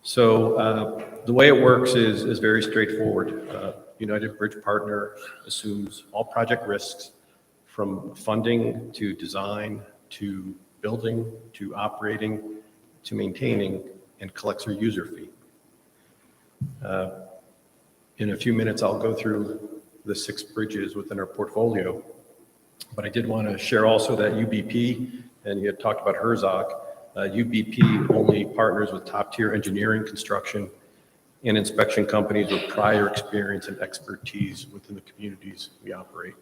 [SPEAKER 11] So the way it works is very straightforward. United Bridge Partner assumes all project risks from funding to design to building to operating to maintaining and collects a user fee. In a few minutes, I'll go through the 6 bridges within our portfolio, but I did want to share also that UBP, and you had talked about Herzog, UBP only partners with top-tier engineering, construction, and inspection companies with prior experience and expertise within the communities we operate.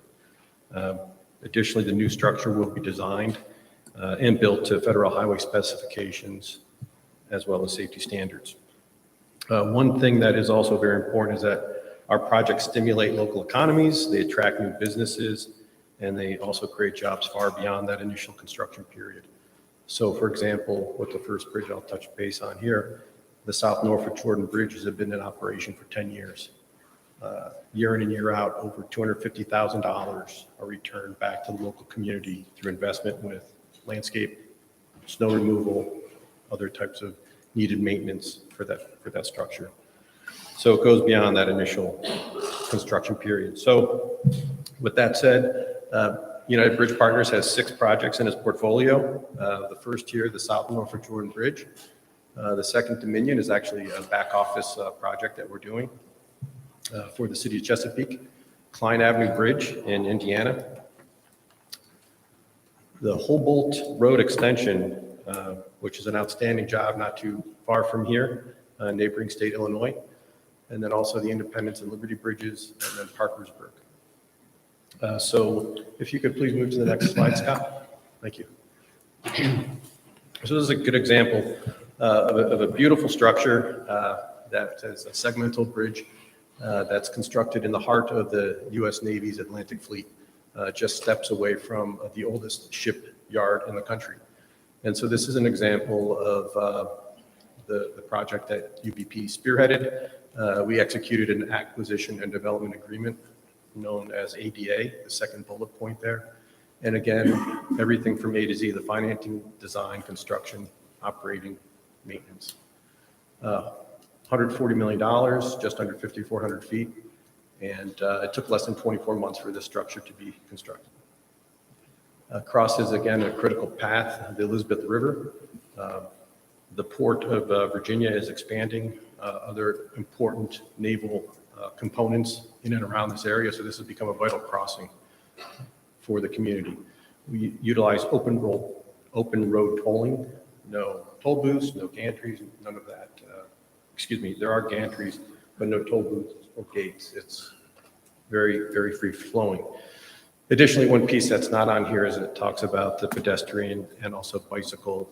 [SPEAKER 11] Additionally, the new structure will be designed and built to federal highway specifications as well as safety standards. One thing that is also very important is that our projects stimulate local economies, they attract new businesses, and they also create jobs far beyond that initial construction period. So for example, with the first bridge I'll touch base on here, the South Norfolk Jordan Bridge has been in operation for 10 years. Year in and year out, over $250,000 are returned back to the local community through investment with landscape, snow removal, other types of needed maintenance for that structure. So it goes beyond that initial construction period. So with that said, United Bridge Partners has 6 projects in its portfolio. The first here, the South Norfolk Jordan Bridge. The second, Dominion, is actually a back office project that we're doing for the city of Chesapeake. Klein Avenue Bridge in Indiana. The Humboldt Road Extension, which is an outstanding job not too far from here, neighboring state Illinois. And then also the Independence and Liberty Bridges, and then Parkersburg. So if you could please move to the next slide, Scott. Thank you. So this is a good example of a beautiful structure that is a segmental bridge that's constructed in the heart of the U.S. Navy's Atlantic Fleet, just steps away from the oldest shipyard in the country. And so this is an example of the project that UBP spearheaded. We executed an acquisition and development agreement known as ADA, the second bullet point there. And again, everything from A to Z, the financing, design, construction, operating, maintenance. $140 million, just under 5,400 feet. And it took less than 24 months for this structure to be constructed. Crosses, again, a critical path, the Elizabeth River. The port of Virginia is expanding. Other important naval components in and around this area, so this has become a vital crossing for the community. We utilize open road tolling, no toll booths, no gantries, none of that. Excuse me, there are gantries, but no toll booths or gates. It's very, very free flowing. Additionally, one piece that's not on here is it talks about the pedestrian and also bicycle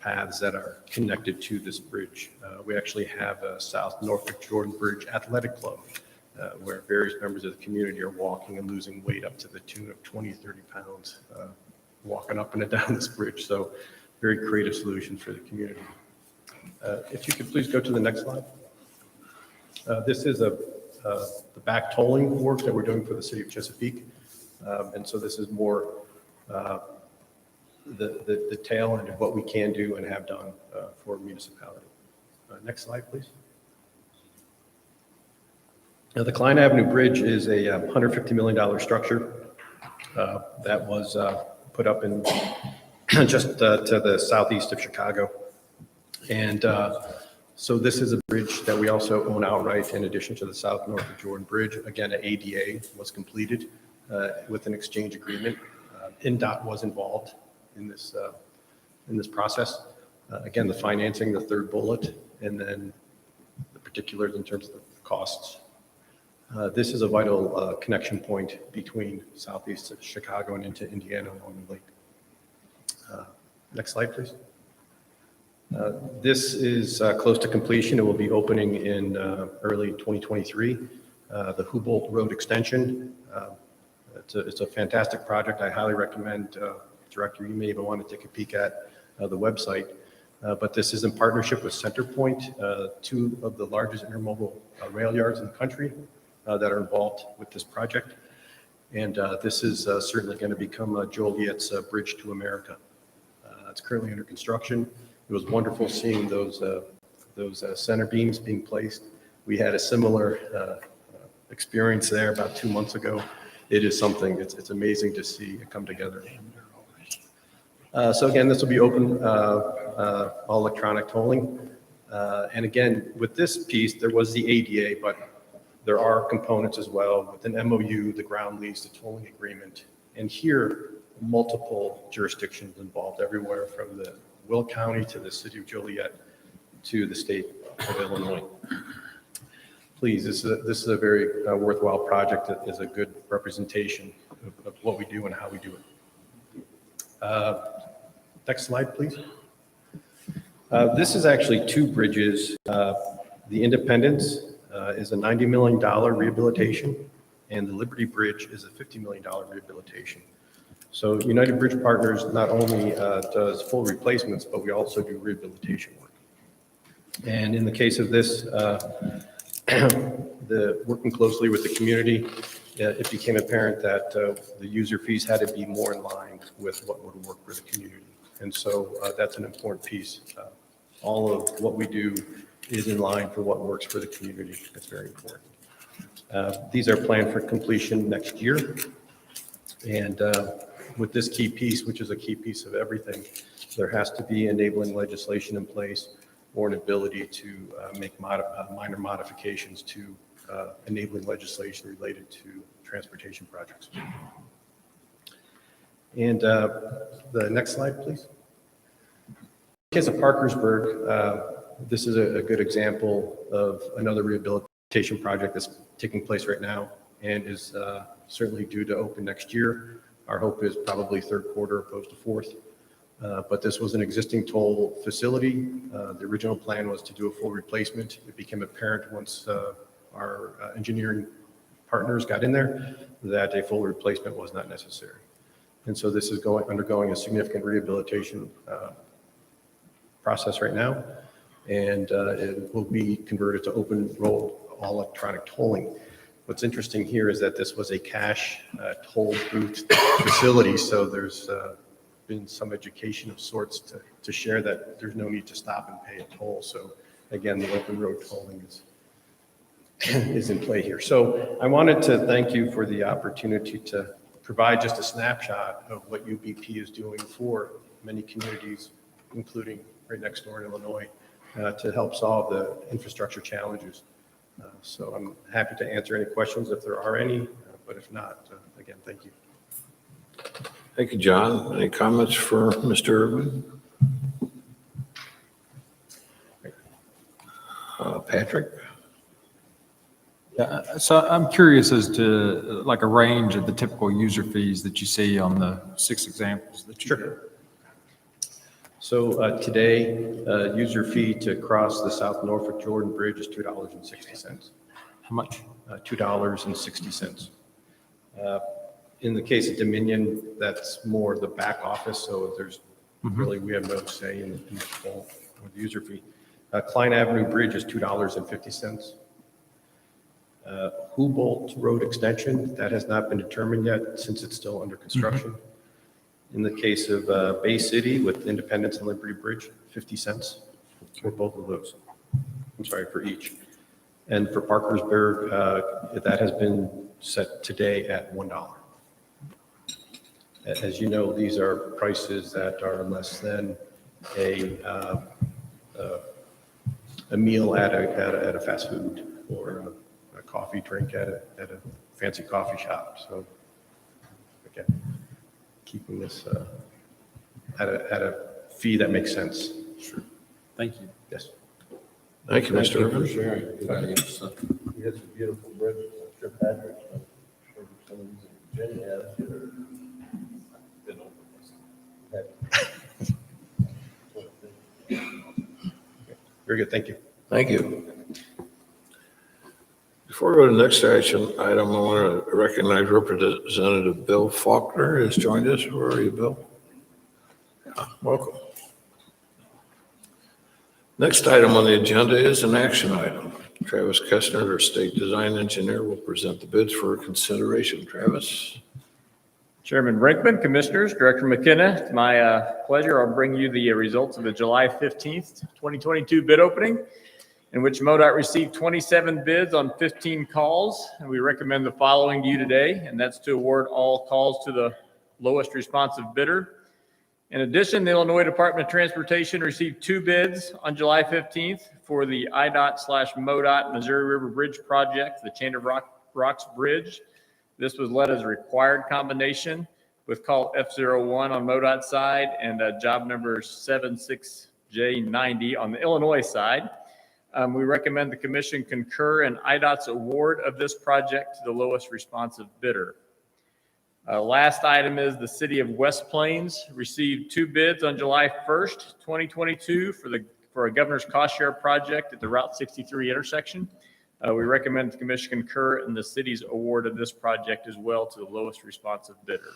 [SPEAKER 11] paths that are connected to this bridge. We actually have a South Norfolk Jordan Bridge Athletic Club where various members of the community are walking and losing weight up to the tune of 20, 30 pounds walking up and down this bridge. So very creative solution for the community. If you could please go to the next slide. This is the back tolling work that we're doing for the city of Chesapeake. And so this is more the tail end of what we can do and have done for municipality. Next slide, please. Now, the Klein Avenue Bridge is a $150 million structure that was put up in just to the southeast of Chicago. And so this is a bridge that we also own outright in addition to the South Norfolk Jordan Bridge. Again, an ADA was completed with an exchange agreement. NDOT was involved in this process. Again, the financing, the third bullet, and then the particulars in terms of the costs. This is a vital connection point between southeast Chicago and into Indiana along the lake. Next slide, please. This is close to completion. It will be opening in early 2023. The Humboldt Road extension. It's a fantastic project. I highly recommend, Director, you may even want to take a peek at the website. But this is in partnership with CenterPoint, two of the largest intermodal rail yards in the country that are involved with this project. And this is certainly going to become Joliet's bridge to America. It's currently under construction. It was wonderful seeing those center beams being placed. We had a similar experience there about 2 months ago. It is something, it's amazing to see it come together. So again, this will be open, all electronic tolling. And again, with this piece, there was the ADA, but there are components as well with an MOU, the ground lease, the tolling agreement. And here, multiple jurisdictions involved everywhere from the Will County to the city of Joliet to the state of Illinois. Please, this is a very worthwhile project that is a good representation of what we do and how we do it. Next slide, please. This is actually two bridges. The Independence is a $90 million rehabilitation, and the Liberty Bridge is a $50 million rehabilitation. So United Bridge Partners not only does full replacements, but we also do rehabilitation work. And in the case of this, working closely with the community, it became apparent that the user fees had to be more in line with what would work for the community. And so that's an important piece. All of what we do is in line for what works for the community. That's very important. These are planned for completion next year. And with this key piece, which is a key piece of everything, there has to be enabling legislation in place or an ability to make minor modifications to enabling legislation related to transportation projects. And the next slide, please. In the case of Parkersburg, this is a good example of another rehabilitation project that's taking place right now and is certainly due to open next year. Our hope is probably third quarter opposed to fourth. But this was an existing toll facility. The original plan was to do a full replacement. It became apparent once our engineering partners got in there that a full replacement was not necessary. And so this is undergoing a significant rehabilitation process right now. And it will be converted to open road all electronic tolling. What's interesting here is that this was a cash toll booth facility. So there's been some education of sorts to share that there's no need to stop and pay a toll. So again, the open road tolling is in play here. So I wanted to thank you for the opportunity to provide just a snapshot of what UBP is doing for many communities, including right next door in Illinois, to help solve the infrastructure challenges. So I'm happy to answer any questions if there are any, but if not, again, thank you.
[SPEAKER 1] Thank you, John. Any comments for Mr. Irvin? Patrick?
[SPEAKER 6] Yeah, so I'm curious as to like a range of the typical user fees that you see on the 6 examples that you
[SPEAKER 11] Sure. So today, user fee to cross the South Norfolk Jordan Bridge is $2.60.
[SPEAKER 6] How much?
[SPEAKER 11] $2.60. In the case of Dominion, that's more the back office, so there's really, we have no say in the full user fee. Klein Avenue Bridge is $2.50. Humboldt Road extension, that has not been determined yet since it's still under construction. In the case of Bay City with Independence and Liberty Bridge, 50 cents for both of those. I'm sorry, for each. And for Parkersburg, that has been set today at $1. As you know, these are prices that are less than a meal at a fast food or a coffee drink at a fancy coffee shop. So again, keeping this at a fee that makes sense.
[SPEAKER 5] Sure. Thank you.
[SPEAKER 11] Yes.
[SPEAKER 1] Thank you, Mr. Irvin.
[SPEAKER 2] sharing. You had some beautiful bridges. I'm sure Patrick's been some of these in Virginia has.
[SPEAKER 11] Very good. Thank you.
[SPEAKER 1] Thank you. Before we go to the next action item, I want to recognize Representative Bill Faulkner has joined us. Where are you, Bill? Welcome. Next item on the agenda is an action item. Travis Kestner, our state design engineer, will present the bids for consideration. Travis?
[SPEAKER 12] Chairman Brinkman, Commissioners, Director McKenna, it's my pleasure. I'll bring you the results of the July 15th, 2022 bid opening, in which MoDOT received 27 bids on 15 calls. And we recommend the following to you today, and that's to award all calls to the lowest responsive bidder. In addition, the Illinois Department of Transportation received 2 bids on July 15th for the IDOT/MoDOT Missouri River Bridge project, the Chain of Rocks Bridge. This was led as a required combination with call F01 on MoDOT side and job number 76J90 on the Illinois side. We recommend the commission concur in IDOT's award of this project to the lowest responsive bidder. Last item is the city of West Plains received 2 bids on July 1st, 2022 for a governor's cost share project at the Route 63 intersection. We recommend the commission concur in the city's award of this project as well to the lowest responsive bidder.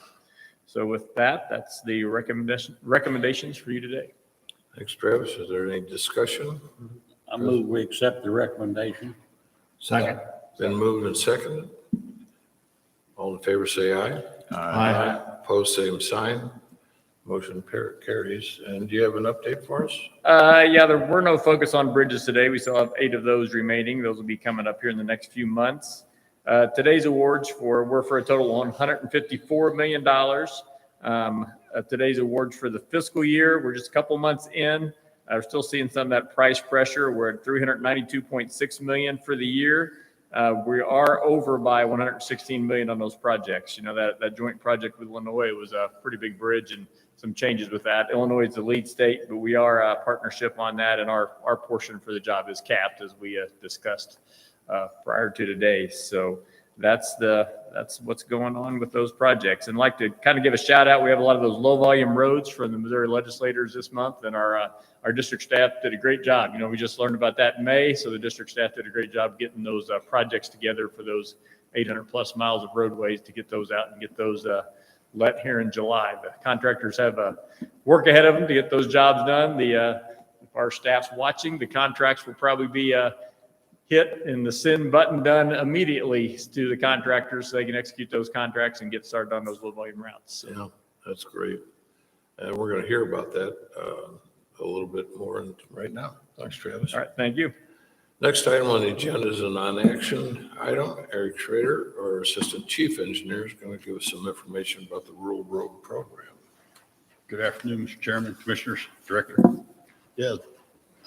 [SPEAKER 12] So with that, that's the recommendations for you today.
[SPEAKER 1] Thanks, Travis. Is there any discussion?
[SPEAKER 5] I move we accept the recommendation.
[SPEAKER 2] Second.
[SPEAKER 1] Been moved and seconded. All in favor, say aye.
[SPEAKER 2] Aye.
[SPEAKER 1] Opposed, same sign. Motion carries. And do you have an update for us?
[SPEAKER 12] Yeah, there were no focus on bridges today. We still have 8 of those remaining. Those will be coming up here in the next few months. Today's awards were for a total of $154 million. Today's awards for the fiscal year, we're just a couple months in. We're still seeing some of that price pressure. We're at $392.6 million for the year. We are over by $116 million on those projects. You know, that joint project with Illinois was a pretty big bridge and some changes with that. Illinois is the lead state, but we are a partnership on that, and our portion for the job is capped, as we discussed prior to today. So that's what's going on with those projects. And I'd like to kind of give a shout out. We have a lot of those low volume roads from the Missouri legislators this month, and our district staff did a great job. You know, we just learned about that in May, so the district staff did a great job getting those projects together for those 800 plus miles of roadways to get those out and get those let here in July. The contractors have work ahead of them to get those jobs done. If our staff's watching, the contracts will probably be hit and the send button done immediately to the contractors so they can execute those contracts and get started on those low volume routes. So.
[SPEAKER 1] Yeah, that's great. And we're going to hear about that a little bit more right now. Thanks, Travis.
[SPEAKER 12] All right, thank you.
[SPEAKER 1] Next item on the agenda is a non-action item. Eric Schrader, our Assistant Chief Engineer, is going to give us some information about the Rural Road Program.
[SPEAKER 13] Good afternoon, Mr. Chairman, Commissioners, Director. Yeah,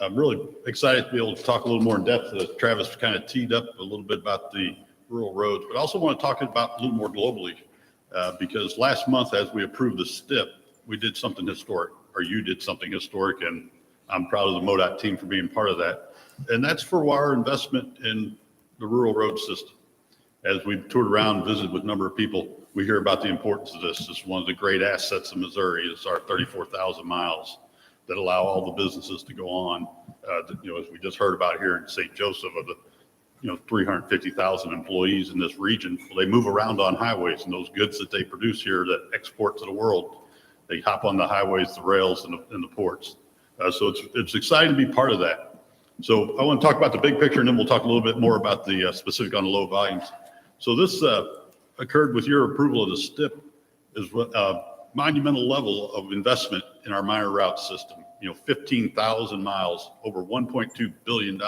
[SPEAKER 13] I'm really excited to be able to talk a little more in depth. Travis kind of teed up a little bit about the rural roads, but I also want to talk about a little more globally because last month, as we approved the STIP, we did something historic, or you did something historic, and I'm proud of the MoDOT team for being part of that. And that's for our investment in the rural road system. As we toured around and visited with a number of people, we hear about the importance of this. It's one of the great assets of Missouri. It's our 34,000 miles that allow all the businesses to go on. You know, as we just heard about here in St. Joseph, of the 350,000 employees in this region, they move around on highways, and those goods that they produce here that export to the world, they hop on the highways, the rails, and the ports. So it's exciting to be part of that. So I want to talk about the big picture, and then we'll talk a little bit more about the specific on the low volumes. So this occurred with your approval of the STIP. monumental level of investment in our minor route system. 15,000 miles, over $1.2 billion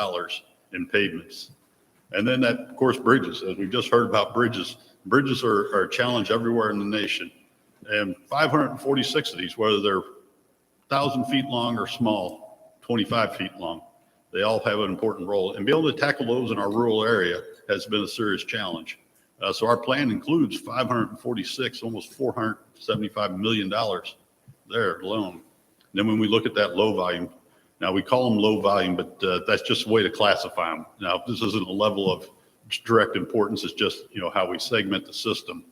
[SPEAKER 13] in pavements. And then that, of course, bridges. As we've just heard about bridges, bridges are a challenge everywhere in the nation. And 546 of these, whether they're 1,000 feet long or small, 25 feet long, they all have an important role. And being able to tackle those in our rural area has been a serious challenge. So our plan includes 546, almost $475 million there alone. And then when we look at that low volume, now we call them low volume, but that's just a way to classify them. Now, this isn't a level of direct importance. It's just, how we segment the system.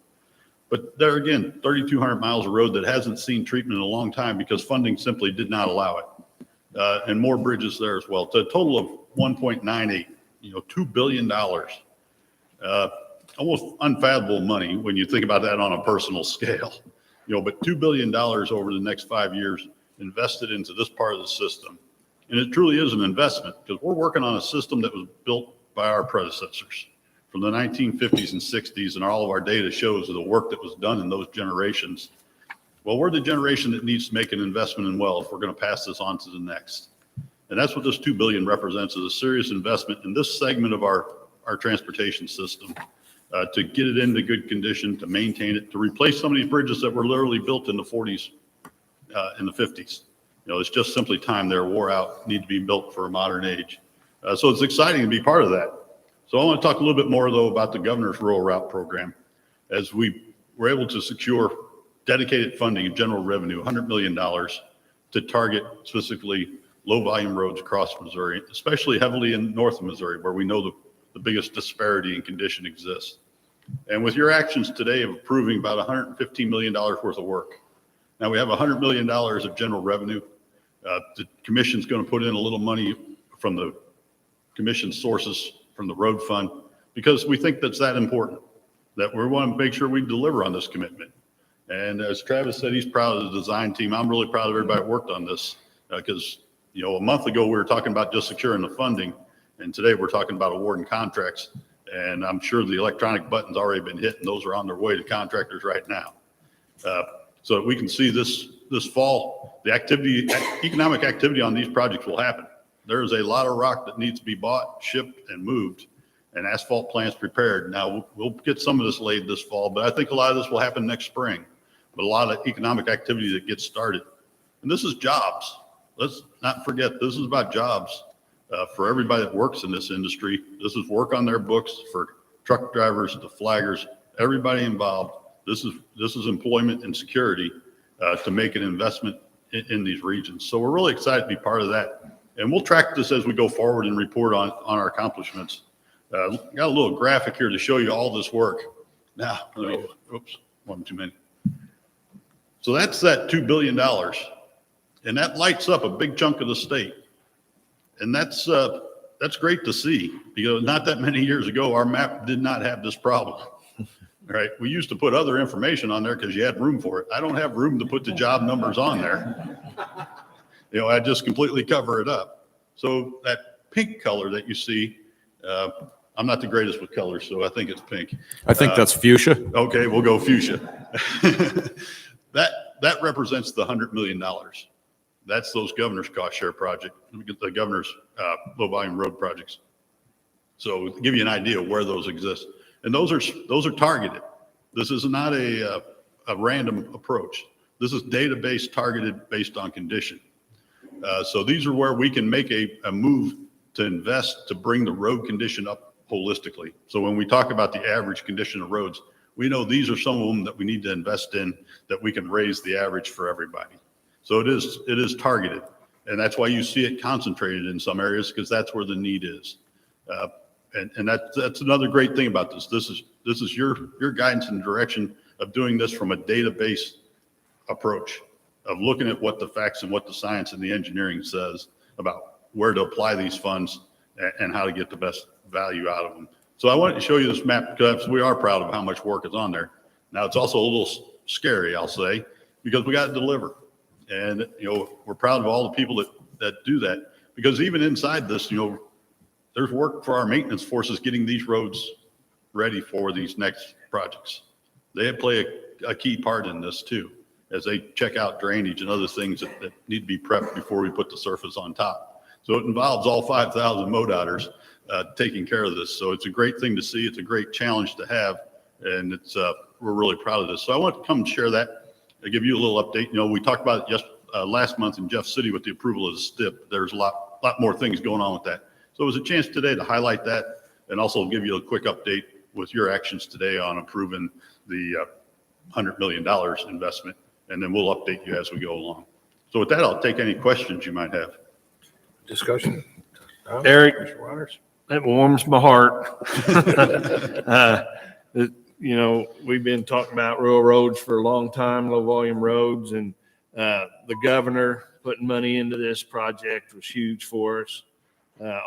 [SPEAKER 13] But there again, 3,200 miles of road that hasn't seen treatment in a long time because funding simply did not allow it. And more bridges there as well. To a total of 1.98, $2 billion. Almost unfathomable money when you think about that on a personal scale. But $2 billion over the next 5 years invested into this part of the system. And it truly is an investment because we're working on a system that was built by our predecessors from the 1950s and 60s, and all of our data shows the work that was done in those generations. Well, we're the generation that needs to make an investment in well if we're going to pass this on to the next. And that's what this $2 billion represents, is a serious investment in this segment of our transportation system to get it into good condition, to maintain it, to replace some of these bridges that were literally built in the 40s, in the 50s. It's just simply time they're wore out, need to be built for a modern age. So it's exciting to be part of that. So I want to talk a little bit more, though, about the governor's rural route program. As we were able to secure dedicated funding in general revenue, $100 million to target specifically low volume roads across Missouri, especially heavily in north of Missouri, where we know the biggest disparity in condition exists. And with your actions today of approving about $115 million worth of work, now we have $100 million of general revenue. The commission's going to put in a little money from the commission sources from the road fund because we think that's that important, that we want to make sure we deliver on this commitment. And as Travis said, he's proud of the design team. I'm really proud of everybody that worked on this because, a month ago we were talking about just securing the funding, and today we're talking about awarding contracts. And I'm sure the electronic button's already been hit, and those are on their way to contractors right now. So that we can see this fall, the economic activity on these projects will happen. There is a lot of rock that needs to be bought, shipped, and moved, and asphalt plants prepared. Now, we'll get some of this laid this fall, but I think a lot of this will happen next spring. But a lot of economic activity that gets started. And this is jobs. Let's not forget, this is about jobs for everybody that works in this industry. This is work on their books for truck drivers, the flaggers, everybody involved. This is employment and security to make an investment in these regions. So we're really excited to be part of that. And we'll track this as we go forward and report on our accomplishments. Got a little graphic here to show you all this work. Now, oops, one too many. So that's that $2 billion. And that lights up a big chunk of the state. And that's great to see because not that many years ago, our map did not have this problem. Right? We used to put other information on there because you had room for it. I don't have room to put the job numbers on there. I just completely cover it up. So that pink color that you see, I'm not the greatest with colors, so I think it's pink.
[SPEAKER 7] I think that's fuchsia.
[SPEAKER 13] Okay, we'll go fuchsia. That represents the $100 million. That's those governor's cost share project, the governor's low volume road projects. So to give you an idea of where those exist. And those are targeted. This is not a random approach. This is database targeted based on condition. So these are where we can make a move to invest to bring the road condition up holistically. So when we talk about the average condition of roads, we know these are some of them that we need to invest in that we can raise the average for everybody. So it is targeted. And that's why you see it concentrated in some areas because that's where the need is. And that's another great thing about this. This is your guidance and direction of doing this from a database approach of looking at what the facts and what the science and the engineering says about where to apply these funds and how to get the best value out of them. So I wanted to show you this map because we are proud of how much work is on there. Now it's also a little scary, I'll say, because we got to deliver. And, we're proud of all the people that do that because even inside this, there's work for our maintenance forces getting these roads ready for these next projects. They play a key part in this too. as they check out drainage and other things that need to be prepped before we put the surface on top. So it involves all 5,000 MoDOTers taking care of this. So it's a great thing to see. It's a great challenge to have, and we're really proud of this. So I want to come and share that. I'll give you a little update. We talked about it just last month in Jeff City with the approval of the STIP. There's a lot more things going on with that. So it was a chance today to highlight that and also give you a quick update with your actions today on approving the $100 million investment, and then we'll update you as we go along. So with that, I'll take any questions you might have.
[SPEAKER 1] Discussion? Tom?
[SPEAKER 2] Eric.
[SPEAKER 1] Commissioner Waters?
[SPEAKER 2] That warms my heart. We've been talking about rural roads for a long time, low volume roads, and the governor putting money into this project was huge for us.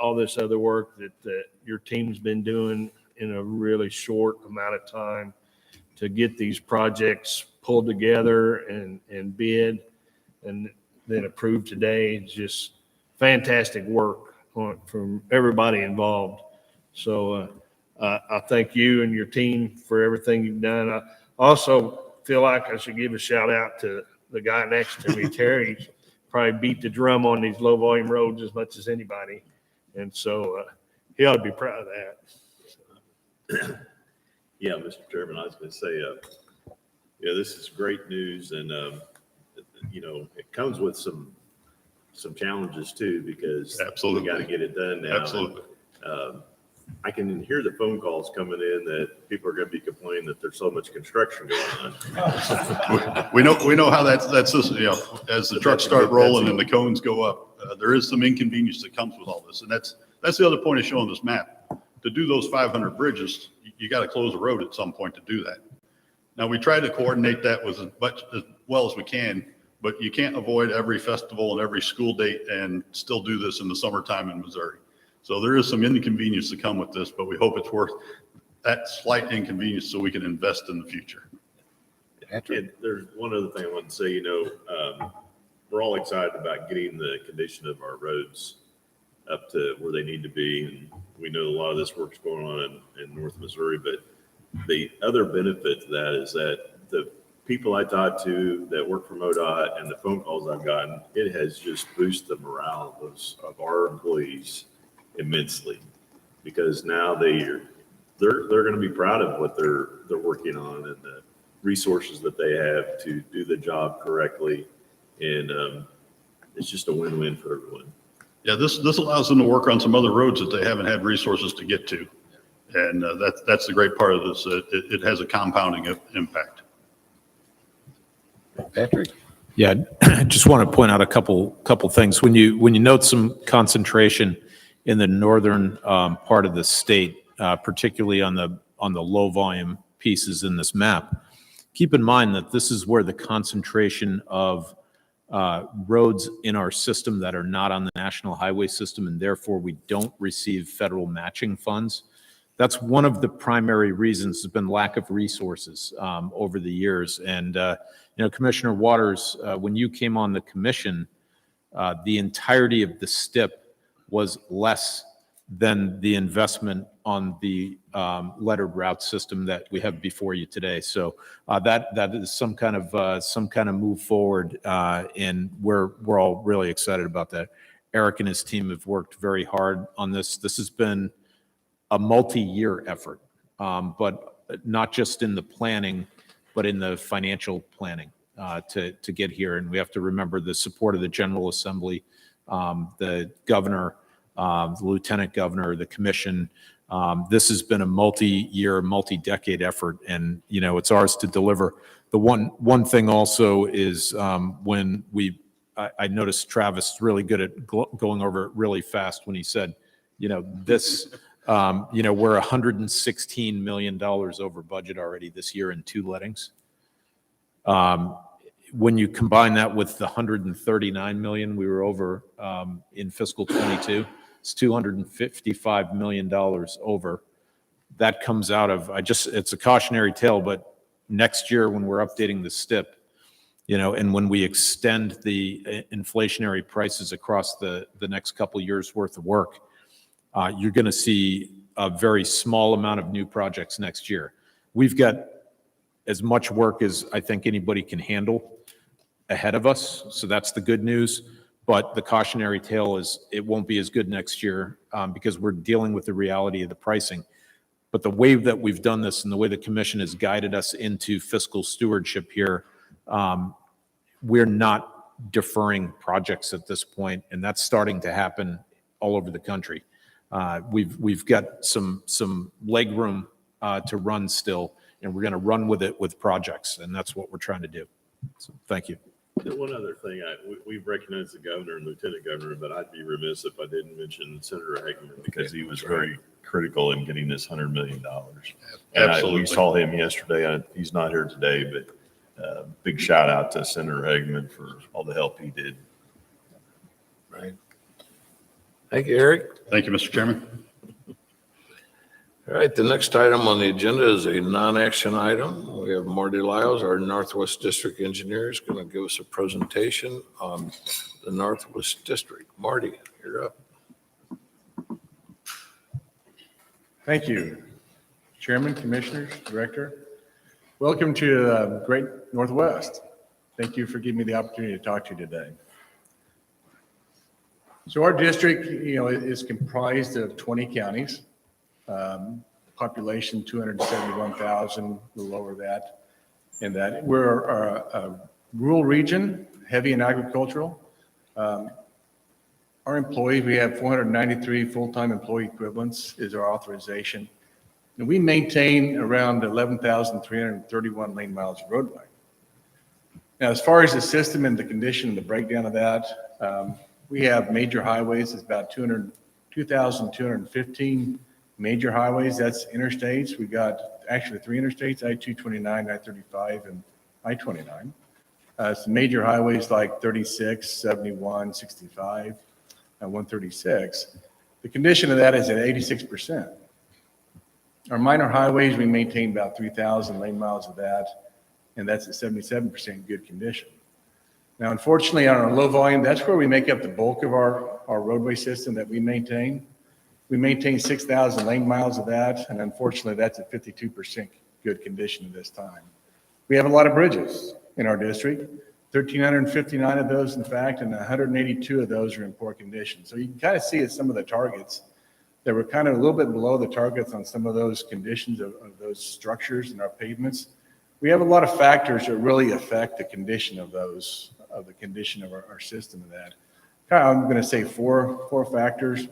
[SPEAKER 2] All this other work that your team's been doing in a really short amount of time to get these projects pulled together and bid and then approved today is just fantastic work from everybody involved. So I thank you and your team for everything you've done. I also feel like I should give a shout out to the guy next to me, Terry. Probably beat the drum on these low volume roads as much as anybody. And so he ought to be proud of that.
[SPEAKER 3] Yeah, Mr. Chairman, I was going to say, this is great news, and it comes with some challenges too, because
[SPEAKER 13] Absolutely.
[SPEAKER 3] we got to get it done now.
[SPEAKER 13] Absolutely.
[SPEAKER 3] I can hear the phone calls coming in that people are going to be complaining that there's so much construction going on.
[SPEAKER 13] We know how that's as the trucks start rolling and the cones go up, there is some inconvenience that comes with all this. And that's the other point of showing this map. To do those 500 bridges, you got to close a road at some point to do that. Now, we try to coordinate that with as well as we can, but you can't avoid every festival and every school date and still do this in the summertime in Missouri. So there is some inconvenience to come with this, but we hope it's worth that slight inconvenience so we can invest in the future.
[SPEAKER 3] And there's one other thing I want to say, we're all excited about getting the condition of our roads up to where they need to be. And we know a lot of this work's going on in North Missouri, but the other benefit to that is that the people I talked to that work for MoDOT and the phone calls I've gotten, it has just boosted the morale of our employees immensely, because now they're going to be proud of what they're working on and the resources that they have to do the job correctly. And it's just a win-win for everyone.
[SPEAKER 13] Yeah, this allows them to work on some other roads that they haven't had resources to get to. And that's the great part of this. It has a compounding impact.
[SPEAKER 1] Patrick?
[SPEAKER 7] Yeah, I just want to point out a couple things. When you note some concentration in the northern part of the state, particularly on the low volume pieces in this map, keep in mind that this is where the concentration of roads in our system that are not on the national highway system, and therefore we don't receive federal matching funds. That's one of the primary reasons has been lack of resources over the years. And Commissioner Waters, when you came on the commission, the entirety of the STIP was less than the investment on the lettered route system that we have before you today. So that is some kind of move forward, and we're all really excited about that. Eric and his team have worked very hard on this. This has been a multi-year effort, but not just in the planning, but in the financial planning to get here. And we have to remember the support of the General Assembly, the governor, the lieutenant governor, the commission. This has been a multi-year, multi-decade effort, and it's ours to deliver. The one thing also is when I noticed Travis is really good at going over it really fast when he said, this, we're $116 million over budget already this year in 2 lettings. When you combine that with the $139 million we were over in fiscal 22, it's $255 million over. That comes out of, it's a cautionary tale, but next year when we're updating the STIP, and when we extend the inflationary prices across the next couple years worth of work, you're going to see a very small amount of new projects next year. We've got as much work as I think anybody can handle ahead of us. So that's the good news. But the cautionary tale is it won't be as good next year because we're dealing with the reality of the pricing. But the way that we've done this and the way the commission has guided us into fiscal stewardship here, we're not deferring projects at this point, and that's starting to happen all over the country. We've got some leg room to run still, and we're going to run with it with projects, and that's what we're trying to do. So thank you.
[SPEAKER 3] One other thing, we've recognized the governor and lieutenant governor, but I'd be remiss if I didn't mention Senator Hageman because he was very critical in getting this $100 million.
[SPEAKER 13] Absolutely.
[SPEAKER 3] We saw him yesterday. He's not here today, but big shout out to Senator Hageman for all the help he did.
[SPEAKER 1] Right. Thank you, Eric.
[SPEAKER 13] Thank you, Mr. Chairman.
[SPEAKER 1] All right, the next item on the agenda is a non-action item. We have Marty Lyles, our Northwest District Engineer, is going to give us a presentation on the Northwest District. Marty, you're up.
[SPEAKER 8] Thank you, Chairman, Commissioners, Director. Welcome to the Great Northwest. Thank you for giving me the opportunity to talk to you today. So our district, is comprised of 20 counties. Population 271,000, a little over that. And that we're a rural region, heavy in agricultural. Our employees, we have 493 full-time employee equivalents is our authorization. And we maintain around 11,331 lane miles of roadway. Now, as far as the system and the condition and the breakdown of that, we have major highways. It's about 2,215 major highways. That's interstates. We got actually 3 interstates, I-229, I-35, and I-29. Some major highways like 36, 71, 65, and 136. The condition of that is at 86%. Our minor highways, we maintain about 3,000 lane miles of that, and that's at 77% good condition. Now, unfortunately, on our low volume, that's where we make up the bulk of our roadway system that we maintain. We maintain 6,000 lane miles of that, and unfortunately, that's at 52% good condition at this time. We have a lot of bridges in our district, 1,359 of those, in fact, and 182 of those are in poor condition. So you can kind of see at some of the targets that we're kind of a little bit below the targets on some of those conditions of those structures in our pavements. We have a lot of factors that really affect the condition of those, of the condition of our system of that. I'm going to say four factors.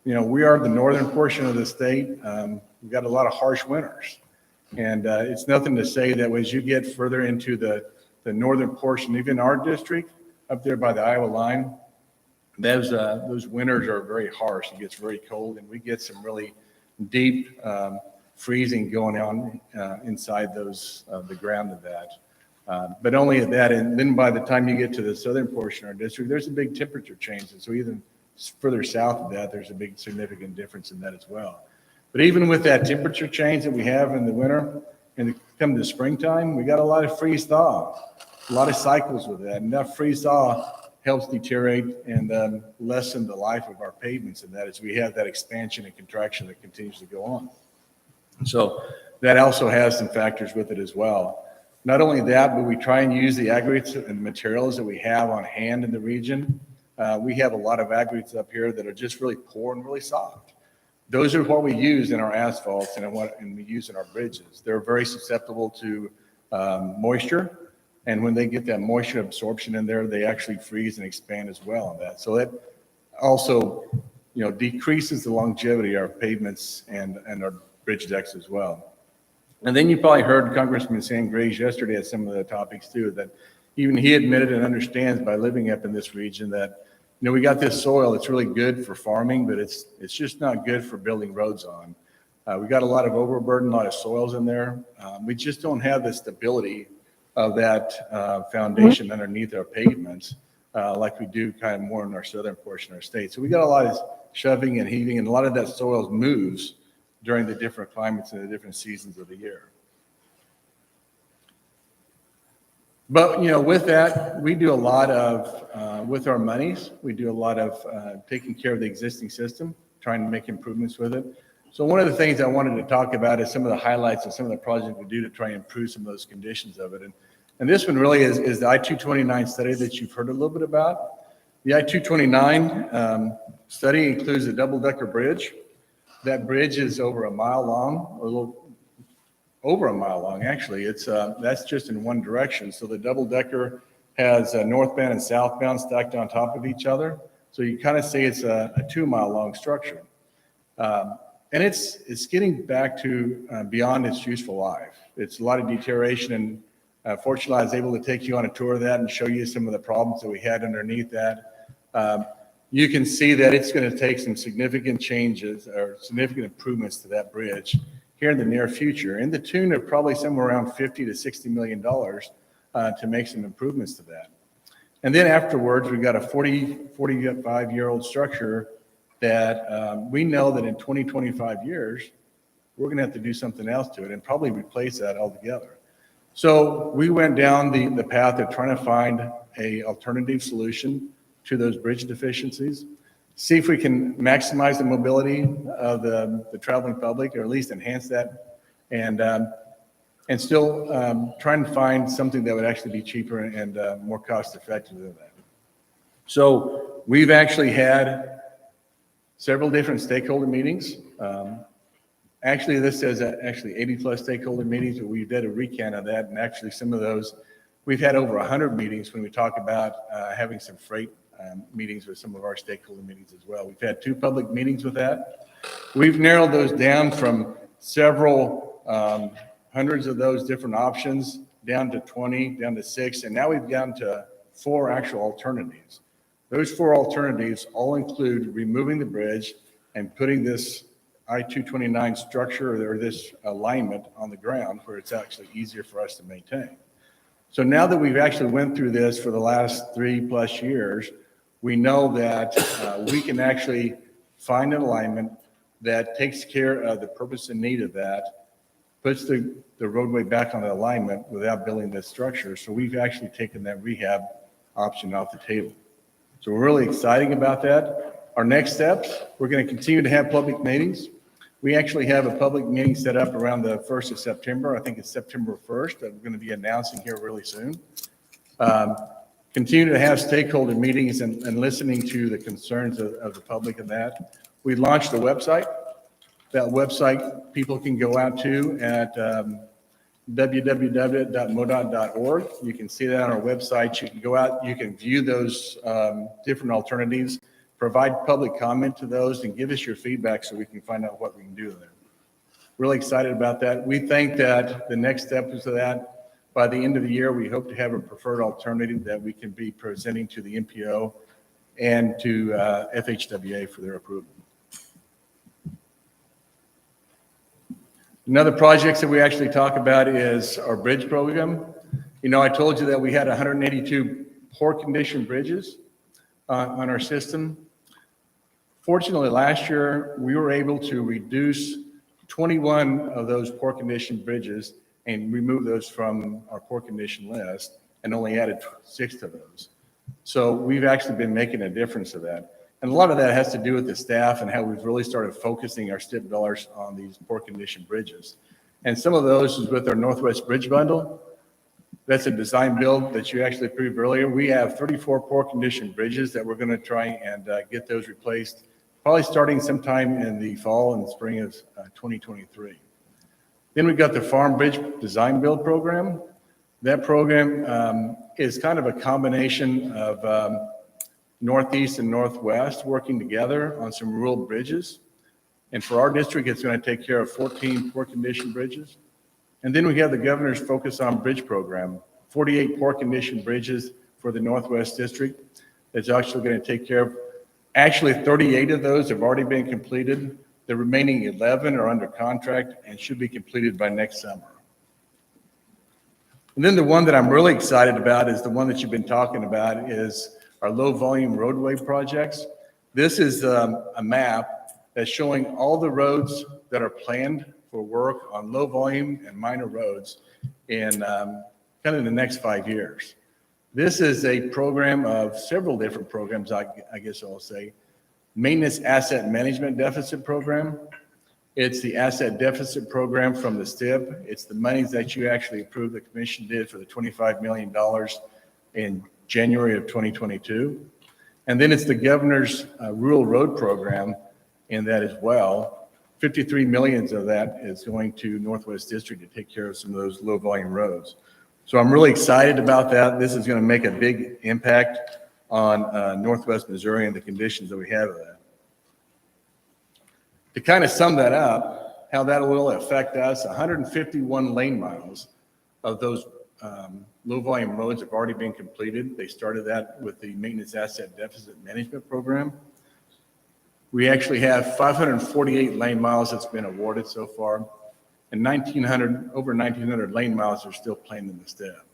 [SPEAKER 8] We are the northern portion of the state. We've got a lot of harsh winters. And it's nothing to say that as you get further into the northern portion, even our district, up there by the Iowa line, those winters are very harsh. It gets very cold, and we get some really deep freezing going on inside the ground of that. But only at that, and then by the time you get to the southern portion of our district, there's a big temperature change. And so even further south of that, there's a big significant difference in that as well. But even with that temperature change that we have in the winter, and come to springtime, we got a lot of freeze thaw, a lot of cycles with that. And that freeze thaw helps deteriorate and lessen the life of our pavements, and that is we have that expansion and contraction that continues to go on. So that also has some factors with it as well. Not only that, but we try and use the aggregates and materials that we have on hand in the region. We have a lot of aggregates up here that are just really poor and really soft. Those are what we use in our asphalts and we use in our bridges. They're very susceptible to moisture. And when they get that moisture absorption in there, they actually freeze and expand as well on that. So that also, decreases the longevity of our pavements and our bridge decks as well. And then you probably heard Congressman Sam Graves yesterday at some of the topics too, that even he admitted and understands by living up in this region that, we got this soil that's really good for farming, but it's just not good for building roads on. We got a lot of overburden, a lot of soils in there. We just don't have the stability of that foundation underneath our pavements like we do kind of more in our southern portion of our state. So we got a lot of shoving and heaving, and a lot of that soil moves during the different climates and the different seasons of the year. But, with that, we do a lot of, with our monies, we do a lot of taking care of the existing system, trying to make improvements with it. So one of the things I wanted to talk about is some of the highlights of some of the projects we do to try and improve some of those conditions of it. And this one really is the I-229 study that you've heard a little bit about. The I-229 study includes a double-decker bridge. That bridge is over a mile long, a little over a mile long, actually. That's just in one direction. So the double-decker has northbound and southbound stacked on top of each other. So you kind of say it's a 2 mile long structure. And it's getting back to beyond its useful life. It's a lot of deterioration, and fortunately I was able to take you on a tour of that and show you some of the problems that we had underneath that. You can see that it's going to take some significant changes or significant improvements to that bridge here in the near future, in the tune of probably somewhere around $50 to $60 million to make some improvements to that. And then afterwards, we've got a 45-year-old structure that we know that in 20, 25 years, we're going to have to do something else to it and probably replace that altogether. So we went down the path of trying to find a alternative solution to those bridge deficiencies, see if we can maximize the mobility of the traveling public, or at least enhance that, and still trying to find something that would actually be cheaper and more cost effective than that. So we've actually had several different stakeholder meetings. Actually, this says actually 80 plus stakeholder meetings, but we did a recount of that. And actually some of those, we've had over 100 meetings when we talk about having some freight meetings with some of our stakeholder meetings as well. We've had 2 public meetings with that. We've narrowed those down from several hundreds of those different options down to 20, down to 6, and now we've down to 4 actual alternatives. Those 4 alternatives all include removing the bridge and putting this I-229 structure or this alignment on the ground where it's actually easier for us to maintain. So now that we've actually went through this for the last 3+ years, we know that we can actually find an alignment that takes care of the purpose and need of that, puts the roadway back on the alignment without building this structure. So we've actually taken that rehab option off the table. So we're really excited about that. Our next steps, we're going to continue to have public meetings. We actually have a public meeting set up around the 1st of September. I think it's September 1st that we're going to be announcing here really soon. Continue to have stakeholder meetings and listening to the concerns of the public and that. We launched a website. That website people can go out to at www.modot.org. You can see that on our website. You can go out, you can view those different alternatives, provide public comment to those, and give us your feedback so we can find out what we can do there. Really excited about that. We think that the next step is that by the end of the year, we hope to have a preferred alternative that we can be presenting to the MPO and to FHWA for their approval. Another projects that we actually talk about is our bridge program. You know, I told you that we had 182 poor condition bridges on our system. Fortunately, last year, we were able to reduce 21 of those poor condition bridges and remove those from our poor condition list and only added 6 to those. So we've actually been making a difference of that. And a lot of that has to do with the staff and how we've really started focusing our STIP dollars on these poor condition bridges. And some of those is with our Northwest Bridge Bundle. That's a design build that you actually approved earlier. We have 34 poor condition bridges that we're going to try and get those replaced, probably starting sometime in the fall and spring of 2023. Then we've got the Farm Bridge Design Build program. That program is kind of a combination of Northeast and Northwest working together on some rural bridges. And for our district, it's going to take care of 14 poor condition bridges. And then we have the governor's Focus on Bridge program, 48 poor condition bridges for the Northwest district. It's actually going to take care of, actually 38 of those have already been completed. The remaining 11 are under contract and should be completed by next summer. And then the one that I'm really excited about is the one that you've been talking about is our low volume roadway projects. This is a map that's showing all the roads that are planned for work on low volume and minor roads in kind of the next 5 years. This is a program of several different programs, I guess I'll say. Maintenance Asset Management Deficit Program. It's the asset deficit program from the STIP. It's the monies that you actually approved, the commission did for the $25 million in January of 2022. And then it's the governor's rural road program in that as well. 53 million of that is going to Northwest District to take care of some of those low volume roads. So I'm really excited about that. This is going to make a big impact on Northwest Missouri and the conditions that we have of that. To kind of sum that up, how that will affect us, 151 lane miles of those low volume roads have already been completed. They started that with the Maintenance Asset Deficit Management Program. We actually have 548 lane miles that's been awarded so far, and over 1,900 lane miles are still planned in the STEP.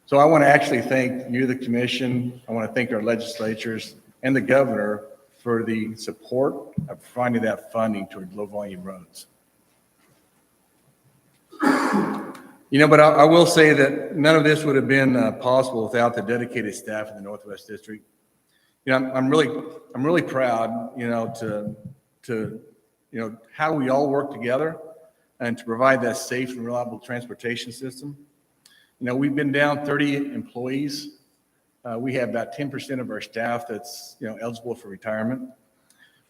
[SPEAKER 8] So I want to actually thank you, the commission. I want to thank our legislatures and the governor for the support of finding that funding toward low volume roads. You know, but I will say that none of this would have been possible without the dedicated staff in the Northwest District. You know, I'm really proud, you know, to how we all work together and to provide that safe and reliable transportation system. You know, we've been down 30 employees. We have about 10% of our staff that's, you know, eligible for retirement.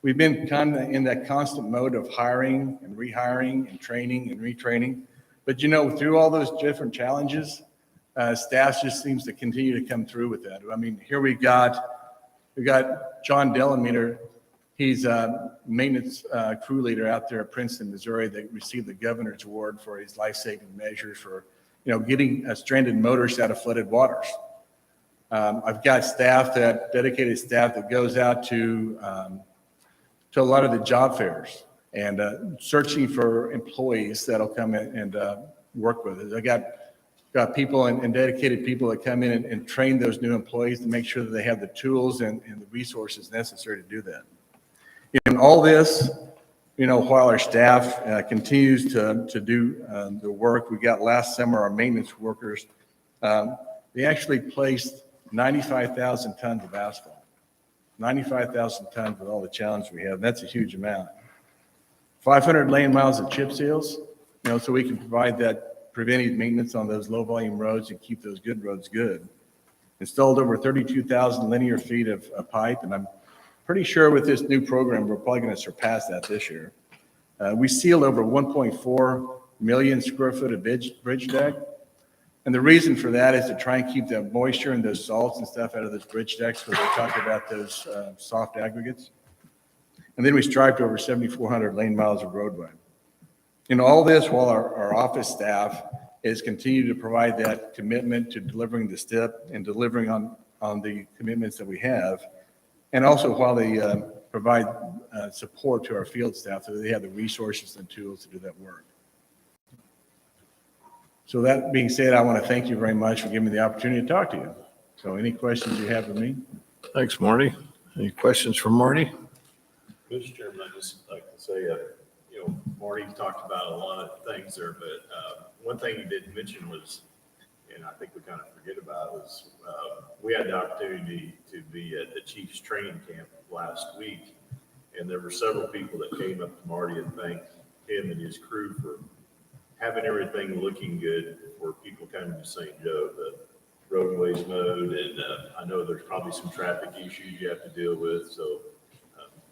[SPEAKER 8] We've been kind of in that constant mode of hiring and rehiring and training and retraining. But, you know, through all those different challenges, staff just seems to continue to come through with that. I mean, here we got John Delameter. He's a maintenance crew leader out there at Princeton, Missouri, that received the governor's award for his life-saving measures for, you know, getting stranded motorists out of flooded waters. I've got dedicated staff that goes out to a lot of the job fairs and searching for employees that'll come in and work with us. I got people and dedicated people that come in and train those new employees to make sure that they have the tools and the resources necessary to do that. In all this, you know, while our staff continues to do the work, we got last summer our maintenance workers, they actually placed 95,000 tons of asphalt. 95,000 tons with all the challenge we have. That's a huge amount. 500 lane miles of chip seals, you know, so we can provide that preventive maintenance on those low volume roads and keep those good roads good. Installed over 32,000 linear feet of pipe, and I'm pretty sure with this new program, we're probably going to surpass that this year. We sealed over 1.4 million square foot of bridge deck. And the reason for that is to try and keep the moisture and those salts and stuff out of those bridge decks when we talk about those soft aggregates. And then we striped over 7,400 lane miles of roadway. In all this, while our office staff is continuing to provide that commitment to delivering the STIP and delivering on the commitments that we have, and also while they provide support to our field staff so that they have the resources and tools to do that work. So that being said, I want to thank you very much for giving me the opportunity to talk to you. So any questions you have of me?
[SPEAKER 1] Thanks, Marty. Any questions for Marty?
[SPEAKER 3] Mr. Chairman, I'd just like to say, you know, Marty talked about a lot of things there, but one thing he didn't mention was, and I think we kind of forget about, was we had the opportunity to be at the Chiefs training camp last week, and there were several people that came up to Marty and thanked him and his crew for having everything looking good for people coming to St. Joe. The roadways mowed, and I know there's probably some traffic issues you have to deal with, so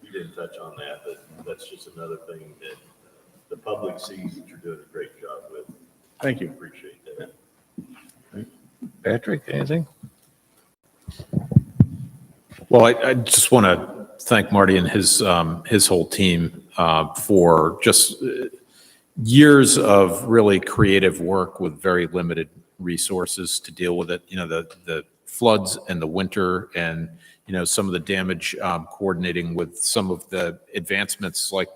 [SPEAKER 3] you didn't touch on that, but that's just another thing that the public sees that you're doing a great job with.
[SPEAKER 8] Thank you.
[SPEAKER 3] Appreciate that.
[SPEAKER 1] Patrick, anything?
[SPEAKER 7] Well, I just want to thank Marty and his whole team for just years of really creative work with very limited resources to deal with it. You know, the floods and the winter and, you know, some of the damage, coordinating with some of the advancements like,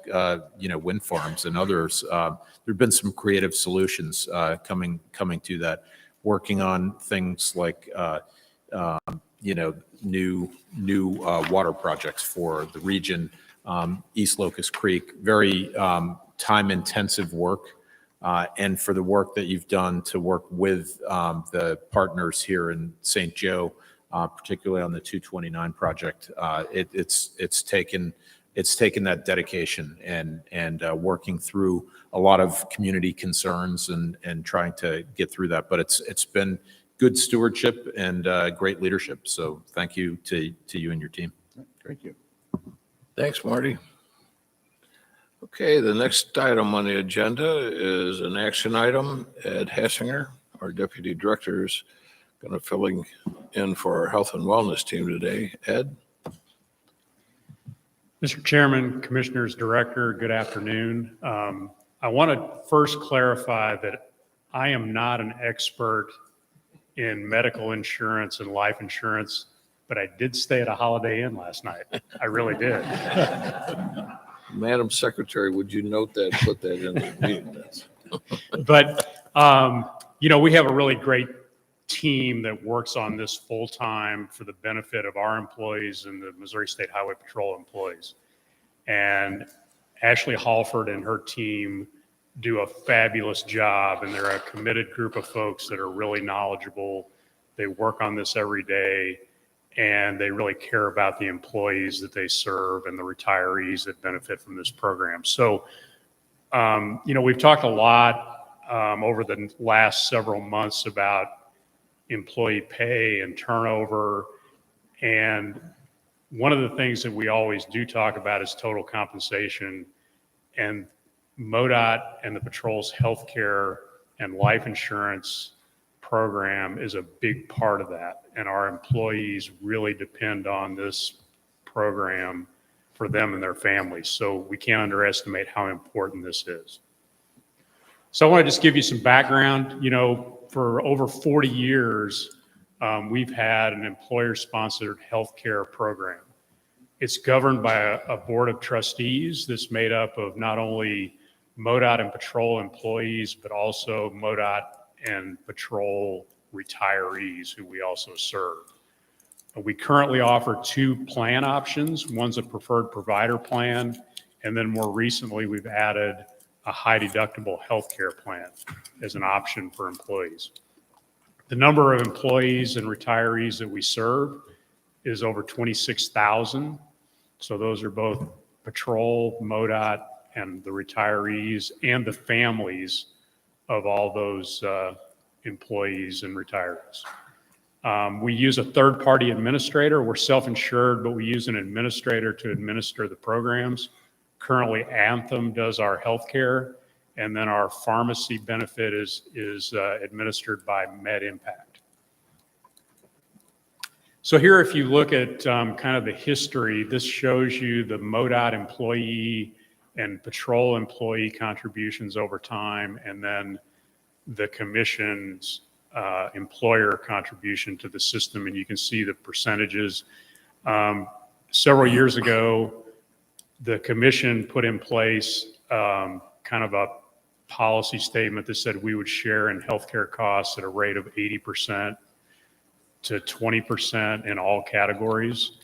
[SPEAKER 7] you know, wind farms and others. There've been some creative solutions coming to that, working on things like, you know, new water projects for the region, East Locust Creek, very time-intensive work, and for the work that you've done to work with the partners here in St. Joe, particularly on the 229 project. It's taken it's taken that dedication and working through a lot of community concerns and trying to get through that. But it's been good stewardship and great leadership. So thank you to you and your team.
[SPEAKER 8] Thank you.
[SPEAKER 1] Thanks, Marty. Okay, the next item on the agenda is an action item. Ed Hassinger, our Deputy Director, is going to filling in for our Health and Wellness team today. Ed?
[SPEAKER 14] Mr. Chairman, Commissioners, Director, good afternoon. I want to first clarify that I am not an expert in medical insurance and life insurance, but I did stay at a Holiday Inn last night. I really did.
[SPEAKER 1] Madam Secretary, would you note that, put that in the meeting minutes?
[SPEAKER 14] But, we have a really great team that works on this full-time for the benefit of our employees and the Missouri State Highway Patrol employees. And Ashley Halford and her team do a fabulous job, and they're a committed group of folks that are really knowledgeable. They work on this every day, and they really care about the employees that they serve and the retirees that benefit from this program. So, we've talked a lot over the last several months about employee pay and turnover. And one of the things that we always do talk about is total compensation. And MoDOT and the patrol's healthcare and life insurance program is a big part of that. And our employees really depend on this program for them and their families. So we can't underestimate how important this is. So I want to just give you some background. For over 40 years, we've had an employer-sponsored healthcare program. It's governed by a board of trustees that's made up of not only MoDOT and patrol employees, but also MoDOT and patrol retirees who we also serve. We currently offer 2 plan options. One's a preferred provider plan, and then more recently we've added a high deductible healthcare plan as an option for employees. The number of employees and retirees that we serve is over 26,000. So those are both patrol, MoDOT, and the retirees and the families of all those employees and retirees. We use a third-party administrator. We're self-insured, but we use an administrator to administer the programs. Currently, Anthem does our healthcare, and then our pharmacy benefit is administered by MedImpact. So here, if you look at kind of the history, this shows you the MoDOT employee and patrol employee contributions over time, and then the commission's employer contribution to the system, and you can see the percentages. Several years ago, the commission put in place kind of a policy statement that said we would share in healthcare costs at a rate of 80% to 20% in all categories.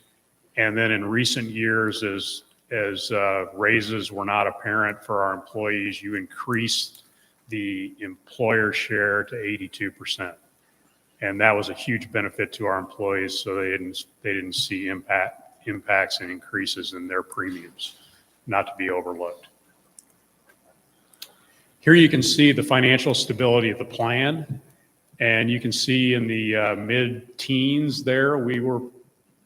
[SPEAKER 14] And then in recent years, as raises were not apparent for our employees, you increased the employer share to 82%. And that was a huge benefit to our employees, so they didn't see impacts and increases in their premiums, not to be overlooked. Here you can see the financial stability of the plan, and you can see in the mid-teens there, we were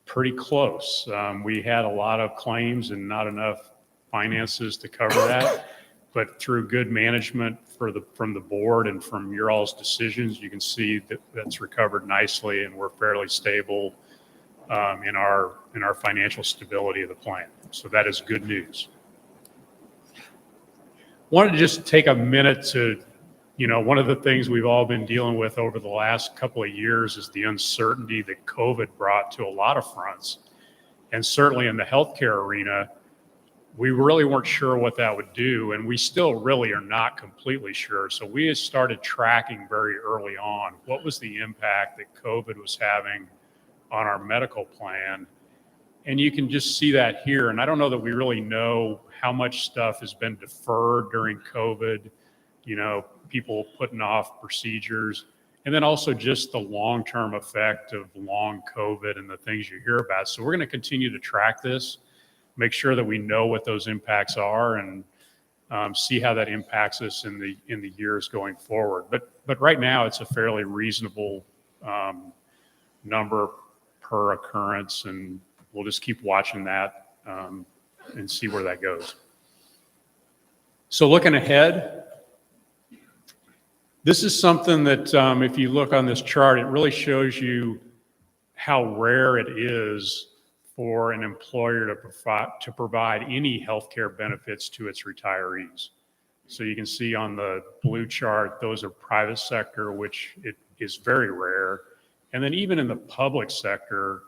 [SPEAKER 14] pretty close. We had a lot of claims and not enough finances to cover that, but through good management from the board and from your all's decisions, you can see that that's recovered nicely, and we're fairly stable in our financial stability of the plan. So that is good news. Wanted to just take a minute to, one of the things we've all been dealing with over the last couple of years is the uncertainty that COVID brought to a lot of fronts. And certainly in the healthcare arena, we really weren't sure what that would do, and we still really are not completely sure. So we started tracking very early on what was the impact that COVID was having on our medical plan. And you can just see that here. And I don't know that we really know how much stuff has been deferred during COVID, people putting off procedures, and then also just the long-term effect of long COVID and the things you hear about. So we're going to continue to track this. make sure that we know what those impacts are and see how that impacts us in the years going forward. But right now, it's a fairly reasonable number per occurrence, and we'll just keep watching that and see where that goes. So looking ahead, this is something that if you look on this chart, it really shows you how rare it is for an employer to provide any healthcare benefits to its retirees. So you can see on the blue chart, those are private sector, which it is very rare. And then even in the public sector,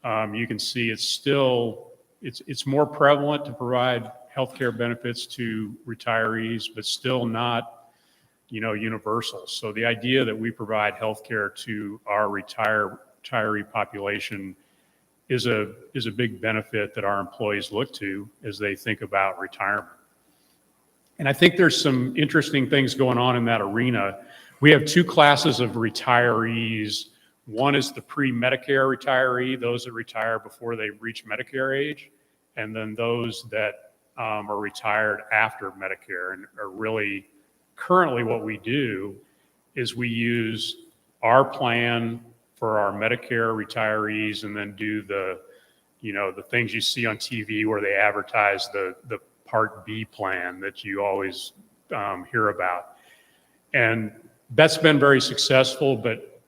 [SPEAKER 14] you can see it's more prevalent to provide healthcare benefits to retirees, but still not, universal. So the idea that we provide healthcare to our retiree population is a big benefit that our employees look to as they think about retirement. And I think there's some interesting things going on in that arena. We have two classes of retirees. One is the pre-Medicare retiree, those that retire before they reach Medicare age, and then those that are retired after Medicare. And are really currently what we do is we use our plan for our Medicare retirees, and then do the things you see on TV where they advertise the Part B plan that you always hear about. And that's been very successful, but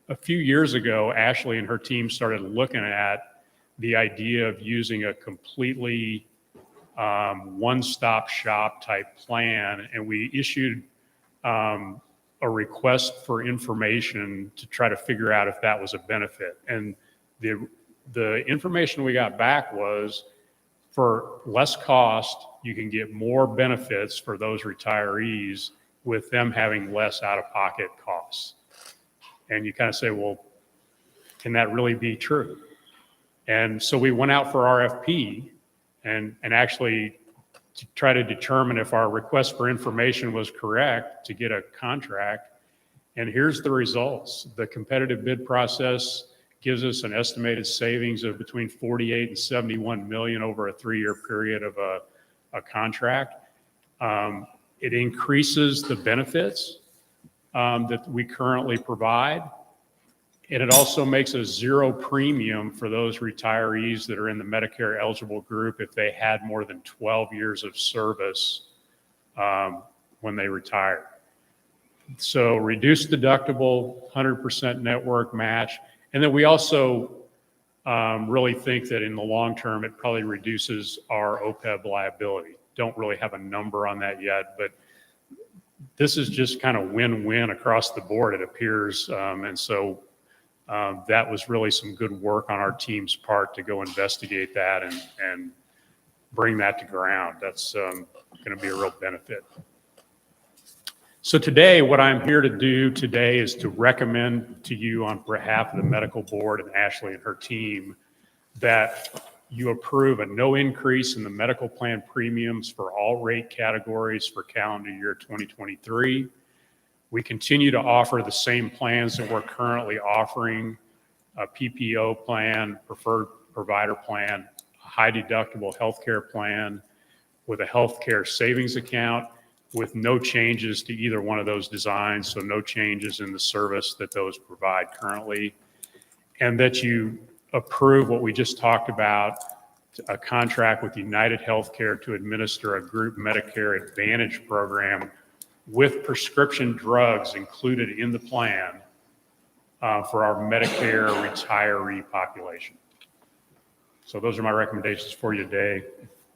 [SPEAKER 14] a few years ago, Ashley and her team started looking at the idea of using a completely one-stop shop type plan, and we issued a request for information to try to figure out if that was a benefit. And the information we got back was, for less cost, you can get more benefits for those retirees with them having less out-of-pocket costs. And you kind of say, well, can that really be true? And so we went out for RFP and actually to try to determine if our request for information was correct to get a contract. And here's the results. The competitive bid process gives us an estimated savings of between 48 and 71 million over a 3-year period of a contract. It increases the benefits that we currently provide. And it also makes a zero premium for those retirees that are in the Medicare eligible group if they had more than 12 years of service when they retire. So reduced deductible, 100% network match. And then we also really think that in the long term, it probably reduces our OPEB liability. Don't really have a number on that yet, but this is just kind of win-win across the board, it appears. And so that was really some good work on our team's part to go investigate that and bring that to ground. That's going to be a real benefit. So today, what I'm here to do today is to recommend to you on behalf of the medical board and Ashley and her team that you approve a no increase in the medical plan premiums for all rate categories for calendar year 2023. We continue to offer the same plans that we're currently offering: a PPO plan, preferred provider plan, a high deductible healthcare plan with a healthcare savings account, with no changes to either one of those designs, so no changes in the service that those provide currently. And that you approve what we just talked about, a contract with United Healthcare to administer a group Medicare Advantage program with prescription drugs included in the plan for our Medicare retiree population. So those are my recommendations for you today.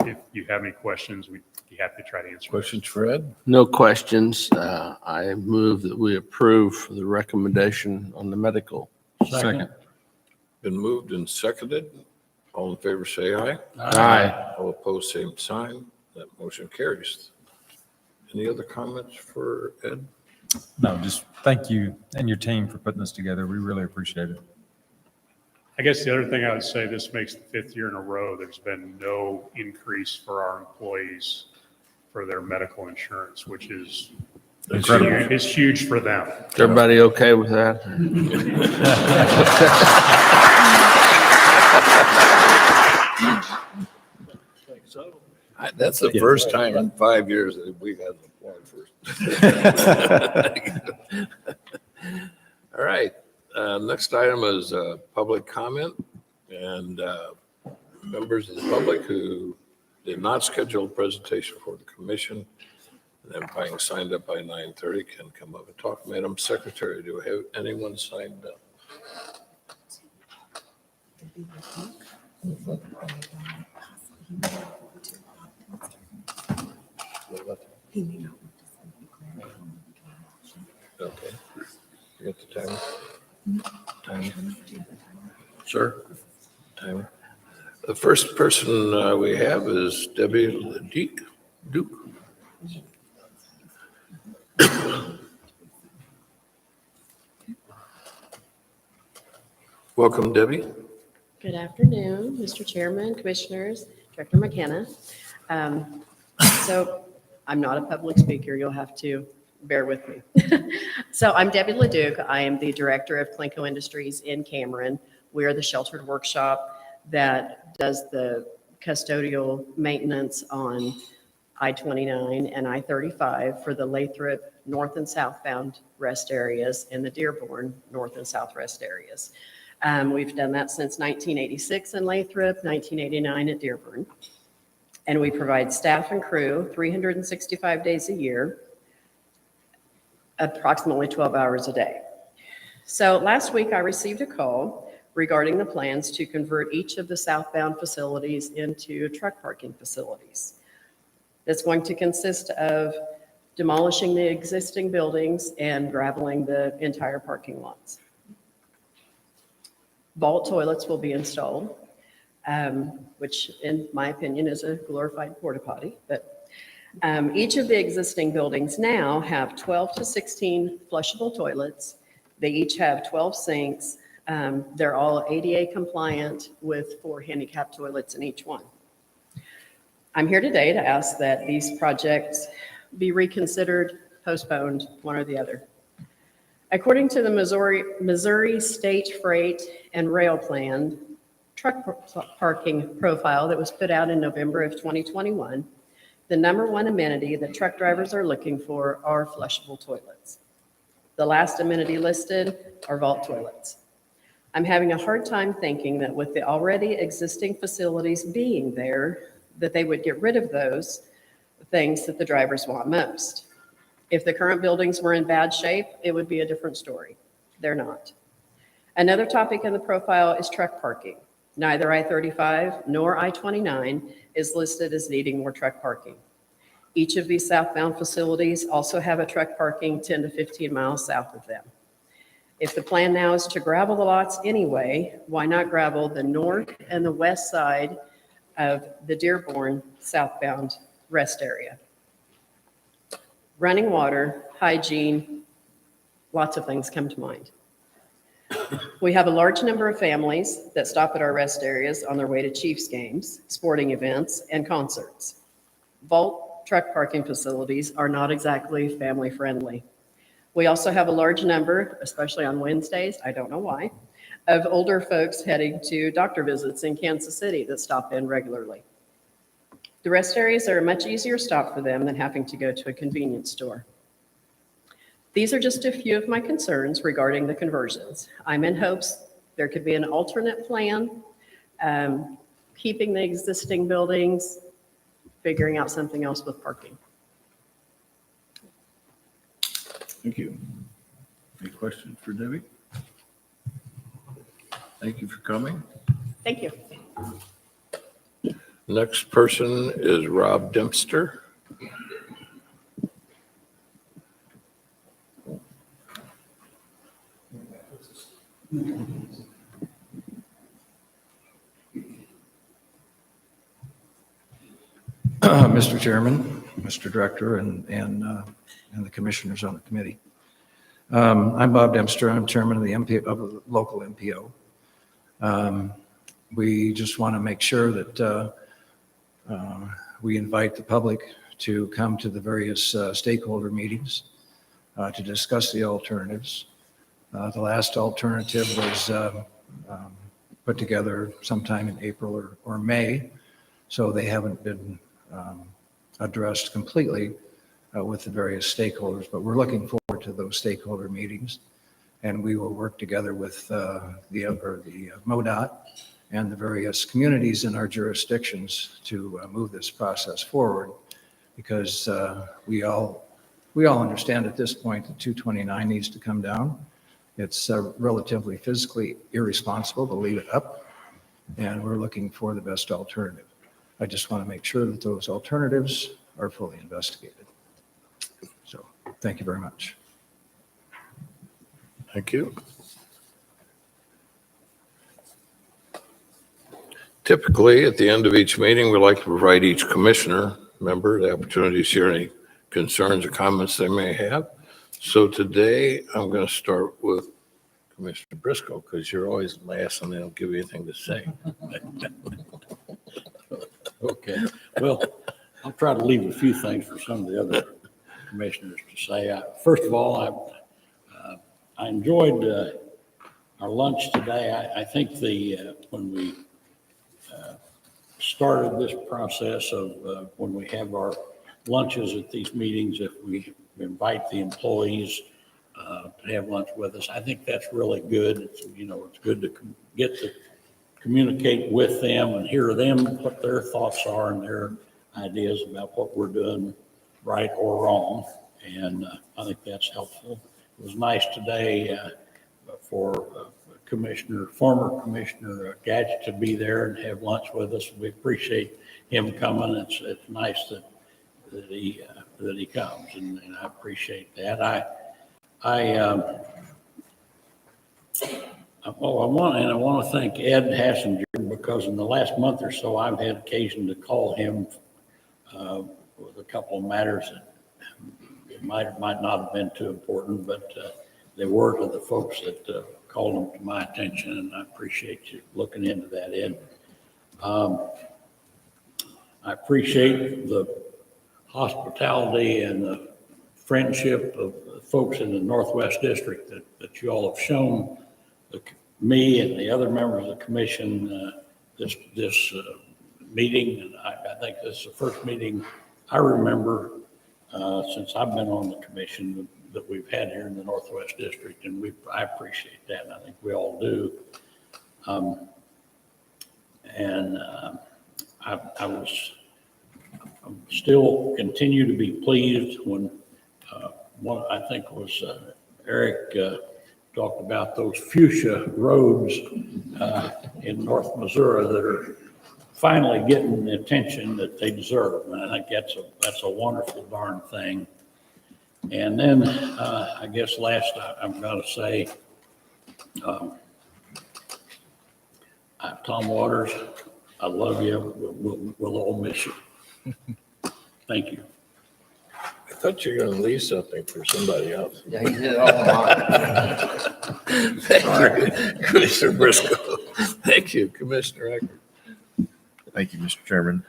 [SPEAKER 14] If you have any questions, we'd be happy to try to answer.
[SPEAKER 1] Questions for Ed?
[SPEAKER 2] No questions. I move that we approve the recommendation on the medical.
[SPEAKER 5] Second.
[SPEAKER 1] Been moved and seconded. All in favor, say aye.
[SPEAKER 2] Aye.
[SPEAKER 1] All opposed, same sign. That motion carries. Any other comments for Ed?
[SPEAKER 6] No, just thank you and your team for putting this together. We really appreciate it.
[SPEAKER 14] I guess the other thing I would say, this makes the 5th year in a row there's been no increase for our employees for their medical insurance, which is huge for them.
[SPEAKER 2] Is everybody okay with that?
[SPEAKER 1] That's the first time in 5 years that we got an applause first. All right, next item is public comment, and members of the public who did not schedule a presentation for the commission, and then being signed up by 9:30 can come up and talk. Madam Secretary, do we have anyone signed up? Okay. You got the timer? Timer? Sir? Timer? The first person we have is Debbie Duke. Welcome, Debbie.
[SPEAKER 15] Good afternoon, Mr. Chairman, Commissioners, Director McKenna. So I'm not a public speaker. You'll have to bear with me. So I'm Debbie LeDuc. I am the Director of Clinco Industries in Cameron. We are the sheltered workshop that does the custodial maintenance on I-29 and I-35 for the Lathrop north and southbound rest areas and the Dearborn north and south rest areas. We've done that since 1986 in Lathrop, 1989 at Dearborn. And we provide staff and crew 365 days a year, approximately 12 hours a day. So last week I received a call regarding the plans to convert each of the southbound facilities into truck parking facilities. That's going to consist of demolishing the existing buildings and graveling the entire parking lots. Vault toilets will be installed, which in my opinion is a glorified porta potty. But each of the existing buildings now have 12 to 16 flushable toilets. They each have 12 sinks. They're all ADA compliant with 4 handicap toilets in each one. I'm here today to ask that these projects be reconsidered, postponed, one or the other. According to the Missouri State Freight and Rail Plan truck parking profile that was put out in November of 2021, the #1 amenity that truck drivers are looking for are flushable toilets. The last amenity listed are vault toilets. I'm having a hard time thinking that with the already existing facilities being there, that they would get rid of those things that the drivers want most. If the current buildings were in bad shape, it would be a different story. They're not. Another topic in the profile is truck parking. Neither I-35 nor I-29 is listed as needing more truck parking. Each of these southbound facilities also have a truck parking 10 to 15 miles south of them. If the plan now is to gravel the lots anyway, why not gravel the north and the west side of the Dearborn southbound rest area? Running water, hygiene, lots of things come to mind. We have a large number of families that stop at our rest areas on their way to Chiefs games, sporting events, and concerts. Vault truck parking facilities are not exactly family friendly. We also have a large number, especially on Wednesdays, I don't know why, of older folks heading to doctor visits in Kansas City that stop in regularly. The rest areas are a much easier stop for them than having to go to a convenience store. These are just a few of my concerns regarding the conversions. I'm in hopes there could be an alternate plan, keeping the existing buildings, figuring out something else with parking.
[SPEAKER 10] Thank you. Any questions for Debbie? Thank you for coming.
[SPEAKER 15] Thank you.
[SPEAKER 1] Next person is Rob Dempster.
[SPEAKER 10] Mr. Chairman, Mr. Director, and the commissioners on the committee. I'm Bob Dempster. I'm chairman of the local MPO. We just want to make sure that we invite the public to come to the various stakeholder meetings to discuss the alternatives. The last alternative was put together sometime in April or May, so they haven't been
[SPEAKER 16] addressed completely with the various stakeholders, but we're looking forward to those stakeholder meetings. And we will work together with the MoDOT and the various communities in our jurisdictions to move this process forward, because we all understand at this point that 229 needs to come down. It's relatively physically irresponsible to leave it up, and we're looking for the best alternative. I just want to make sure that those alternatives are fully investigated. So thank you very much.
[SPEAKER 1] Thank you. Typically, at the end of each meeting, we like to provide each commissioner member the opportunity to share any concerns or comments they may have. So today, I'm going to start with Commissioner Briscoe, because you're always last and they don't give you anything to say.
[SPEAKER 5] Okay, well, I'll try to leave a few things for some of the other commissioners to say. First of all, I enjoyed our lunch today. I think when we started this process of when we have our lunches at these meetings, if we invite the employees to have lunch with us, I think that's really good. It's good to get to communicate with them and hear them, what their thoughts are and their ideas about what we're doing right or wrong. And I think that's helpful. It was nice today for former Commissioner Gadget to be there and have lunch with us. We appreciate him coming. It's nice that he comes, and I appreciate that. I want to thank Ed Hassinger, because in the last month or so, I've had occasion to call him with a couple of matters that might not have been too important, but they were to the folks that called them to my attention, and I appreciate you looking into that, Ed. I appreciate the hospitality and the friendship of the folks in the Northwest District that you all have shown me and the other members of the commission this meeting. And I think this is the first meeting I remember since I've been on the commission that we've had here in the Northwest District, and I appreciate that, and I think we all do. I still continue to be pleased when I think it was Eric talked about those fuchsia roads in North Missouri that are finally getting the attention that they deserve. And I think that's a wonderful darn thing. And then I guess last I'm going to say, Tom Waters, I love you. We'll all miss you. Thank you.
[SPEAKER 1] I thought you were going to leave something for somebody else.
[SPEAKER 2] Yeah, he did all mine.
[SPEAKER 1] Thank you, Commissioner Briscoe. Thank you, Commissioner Eckert.
[SPEAKER 3] Thank you, Mr. Chairman.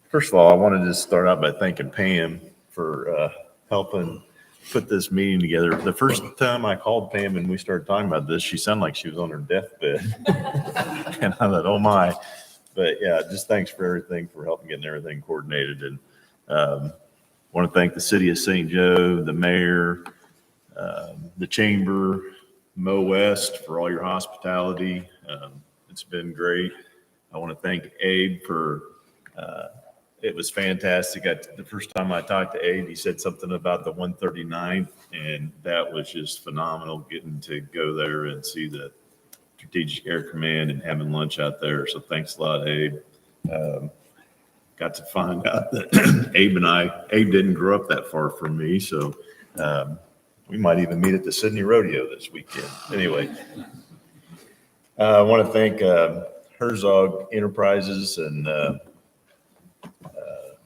[SPEAKER 3] First of all, I wanted to start out by thanking Pam for helping put this meeting together. The first time I called Pam and we started talking about this, she sounded like she was on her deathbed. And I thought, oh my. But yeah, just thanks for everything, for helping getting everything coordinated. And want to thank the city of St. Joe, the mayor, the chamber, Mo West for all your hospitality. It's been great. I want to thank Abe for, it was fantastic. The first time I talked to Abe, he said something about the 139th, and that was just phenomenal, getting to go there and see the Strategic Air Command and having lunch out there. So thanks a lot, Abe. Got to find out that Abe didn't grow up that far from me, so we might even meet at the Sydney Rodeo this weekend. Anyway, I want to thank Herzog Enterprises and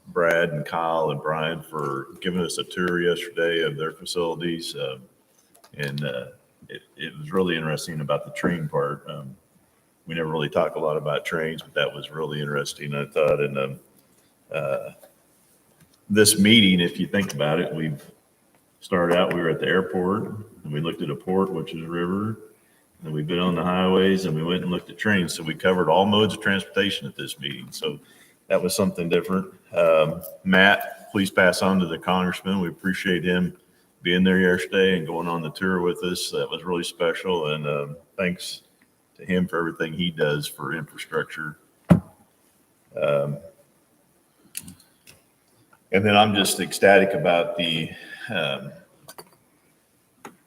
[SPEAKER 3] Brad and Kyle and Brian for giving us a tour yesterday of their facilities. And it was really interesting about the train part. We never really talk a lot about trains, but that was really interesting, I thought. And this meeting, if you think about it, we were at the airport and we looked at a port, which is a river, and we've been on the highways and we went and looked at trains. So we covered all modes of transportation at this meeting. So that was something different. Matt, please pass on to the congressman. We appreciate him being there yesterday and going on the tour with us. That was really special. And thanks to him for everything he does for infrastructure. And then I'm just ecstatic about the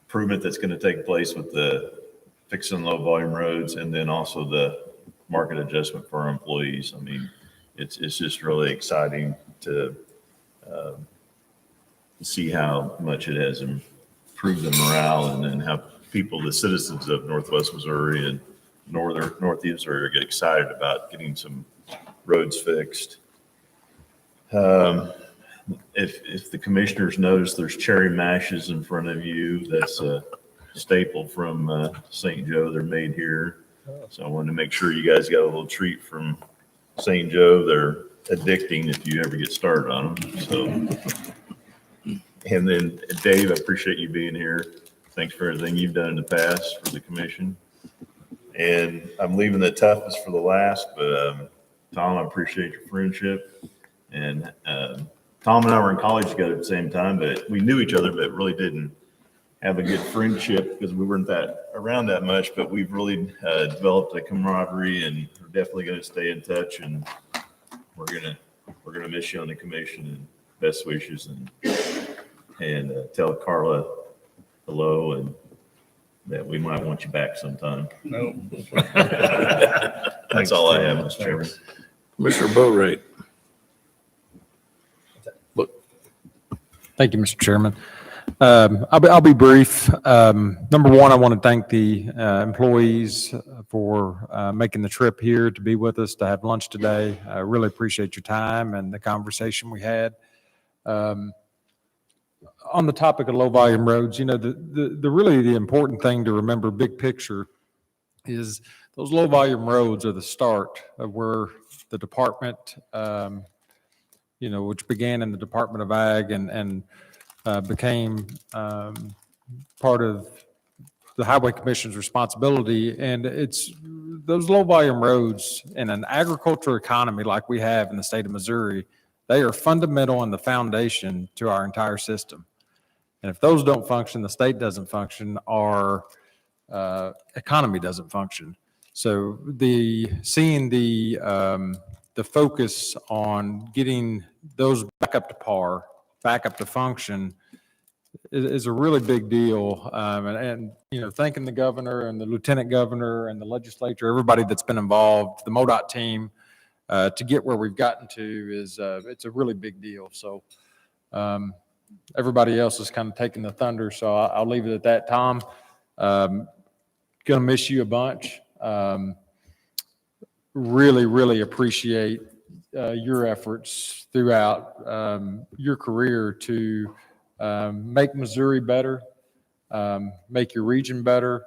[SPEAKER 3] improvement that's going to take place with the fixing low volume roads and then also the market adjustment for our employees. I mean, it's just really exciting to see how much it has improved the morale and then how people, the citizens of Northwest Missouri and Northeast Missouri get excited about getting some roads fixed. If the commissioners notice, there's cherry mashes in front of you. That's a staple from St. Joe. They're made here. So I wanted to make sure you guys got a little treat from St. Joe. They're addicting if you ever get started on them. So, and then Dave, I appreciate you being here. Thanks for everything you've done in the past for the commission. And I'm leaving the toughest for the last, but Tom, I appreciate your friendship. And Tom and I were in college together at the same time, but we knew each other, but really didn't have a good friendship because we weren't around that much. But we've really developed a camaraderie, and we're definitely going to stay in touch. And we're gonna miss you on the commission. And best wishes, and tell Carla hello, and that we might want you back sometime.
[SPEAKER 8] No.
[SPEAKER 3] That's all I have, Mr. Chairman.
[SPEAKER 1] Mr. Boatright.
[SPEAKER 6] Thank you, Mr. Chairman. I'll be brief. Number one, I want to thank the employees for making the trip here to be with us, to have lunch today. I really appreciate your time and the conversation we had. On the topic of low volume roads, you know, the really the important thing to remember, big picture, is those low volume roads are the start of where the department, you know, which began in the Department of Ag and became part of the Highway Commission's responsibility. And it's those low volume roads in an agricultural economy like we have in the state of Missouri, they are fundamental and the foundation to our entire system. And if those don't function, the state doesn't function, our economy doesn't function. So seeing the focus on getting those back up to par, back up to function is a really big deal. And, you know, thanking the governor and the lieutenant governor and the legislature, everybody that's been involved, the MoDOT team, to get where we've gotten to is, it's a really big deal. So everybody else is kind of taking the thunder. So I'll leave it at that. Tom, gonna miss you a bunch. Really appreciate your efforts throughout your career to make Missouri better, make your region better.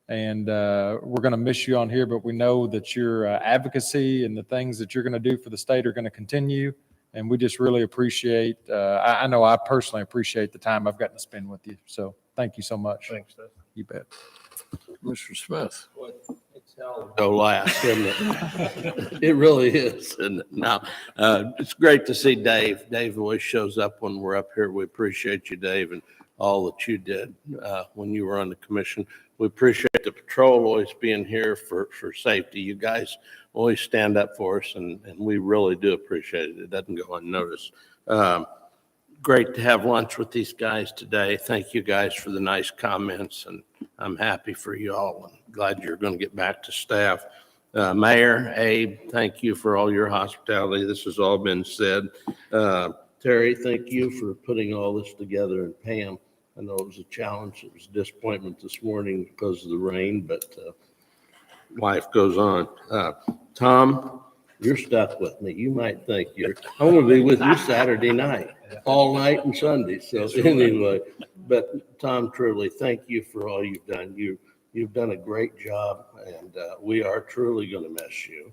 [SPEAKER 6] And we're going to miss you on here, but we know that your advocacy and the things that you're going to do for the state are going to continue. And we just really appreciate, I know I personally appreciate the time I've gotten to spend with you. So thank you so much.
[SPEAKER 8] Thanks, Steph.
[SPEAKER 6] You bet.
[SPEAKER 1] Mr. Smith.
[SPEAKER 2] Go last, isn't it? It really is. And now, it's great to see Dave. Dave always shows up when we're up here. We appreciate you, Dave, and all that you did when you were on the commission. We appreciate the patrol always being here for safety. You guys always stand up for us, and we really do appreciate it. It doesn't go unnoticed. Great to have lunch with these guys today. Thank you guys for the nice comments, and I'm happy for you all and glad you're going to get back to staff. Mayor, Abe, thank you for all your hospitality. This has all been said. Terry, thank you for putting all this together, and Pam, I know it was a challenge. It was a disappointment this morning because of the rain, but life goes on. Tom, you're stuck with me. You might think I'm going to be with you Saturday night, all night and Sunday. So anyway, but Tom, truly, thank you for all you've done. You've done a great job, and we are truly going to miss you.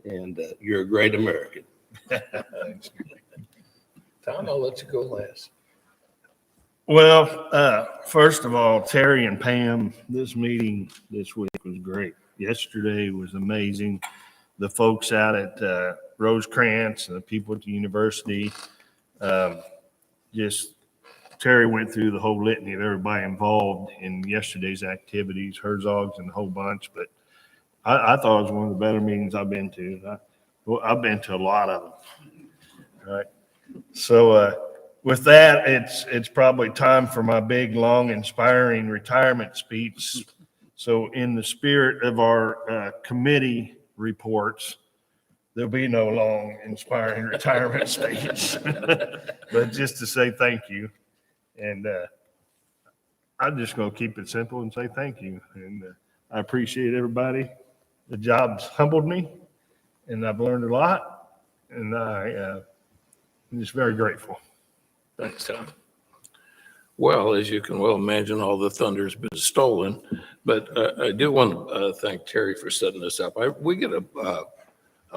[SPEAKER 2] And you're a great American.
[SPEAKER 1] Thanks. Tom, I'll let you go last.
[SPEAKER 17] Well, first of all, Terry and Pam, this meeting this week was great. Yesterday was amazing. the folks out at Rosecrans and the people at the university. Just Terry went through the whole litany of everybody involved in yesterday's activities, Herzog's and the whole bunch, but I thought it was one of the better meetings I've been to. I've been to a lot of them. Right. So with that, it's probably time for my big, long, inspiring retirement speech. So in the spirit of our committee reports, there'll be no long, inspiring retirement speech, but just to say thank you. And I'm just going to keep it simple and say thank you. And I appreciate everybody. The job's humbled me, and I've learned a lot, and I'm just very grateful.
[SPEAKER 1] Thanks, Tom. Well, as you can well imagine, all the thunder's been stolen, but I do want to thank Terry for setting this up. We get a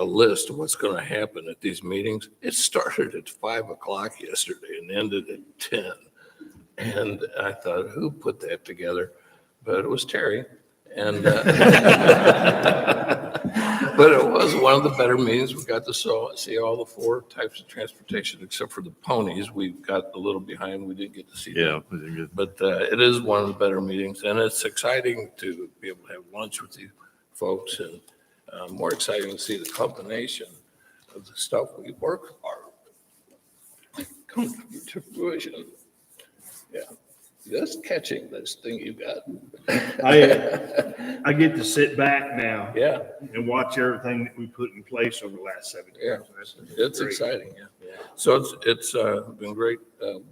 [SPEAKER 1] list of what's going to happen at these meetings. It started at 5 o'clock yesterday and ended at 10. And I thought, who put that together? But it was Terry. And but it was one of the better meetings. We got to see all the 4 types of transportation, except for the ponies. We got a little behind. We didn't get to see them. But it is one of the better meetings, and it's exciting to be able to have lunch with you folks, and more exciting to see the combination of the stuff we work hard come to fruition. Yeah. Just catching this thing you got.
[SPEAKER 17] I get to sit back now.
[SPEAKER 1] Yeah.
[SPEAKER 17] And watch everything that we put in place over the last 7 years.
[SPEAKER 1] Yeah, it's exciting. Yeah. So it's been great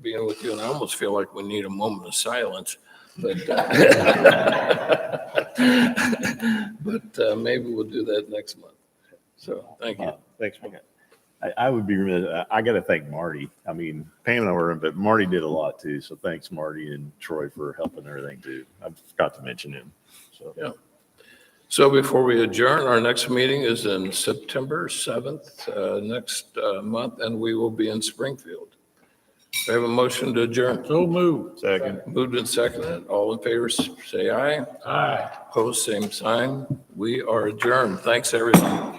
[SPEAKER 1] being with you, and I almost feel like we need a moment of silence, but but maybe we'll do that next month. So thank you.
[SPEAKER 3] Thanks, Mark. I would be remiss. I got to thank Marty. I mean, Pam and I were in, but Marty did a lot too. So thanks, Marty and Troy, for helping everything too. I forgot to mention him. So
[SPEAKER 1] yeah. So before we adjourn, our next meeting is in September 7th next month, and we will be in Springfield. We have a motion to adjourn.
[SPEAKER 5] So moved.
[SPEAKER 3] Second.
[SPEAKER 1] Moved and seconded. All in favor, say aye.
[SPEAKER 5] Aye.
[SPEAKER 1] Opposed, same sign. We are adjourned. Thanks, everyone.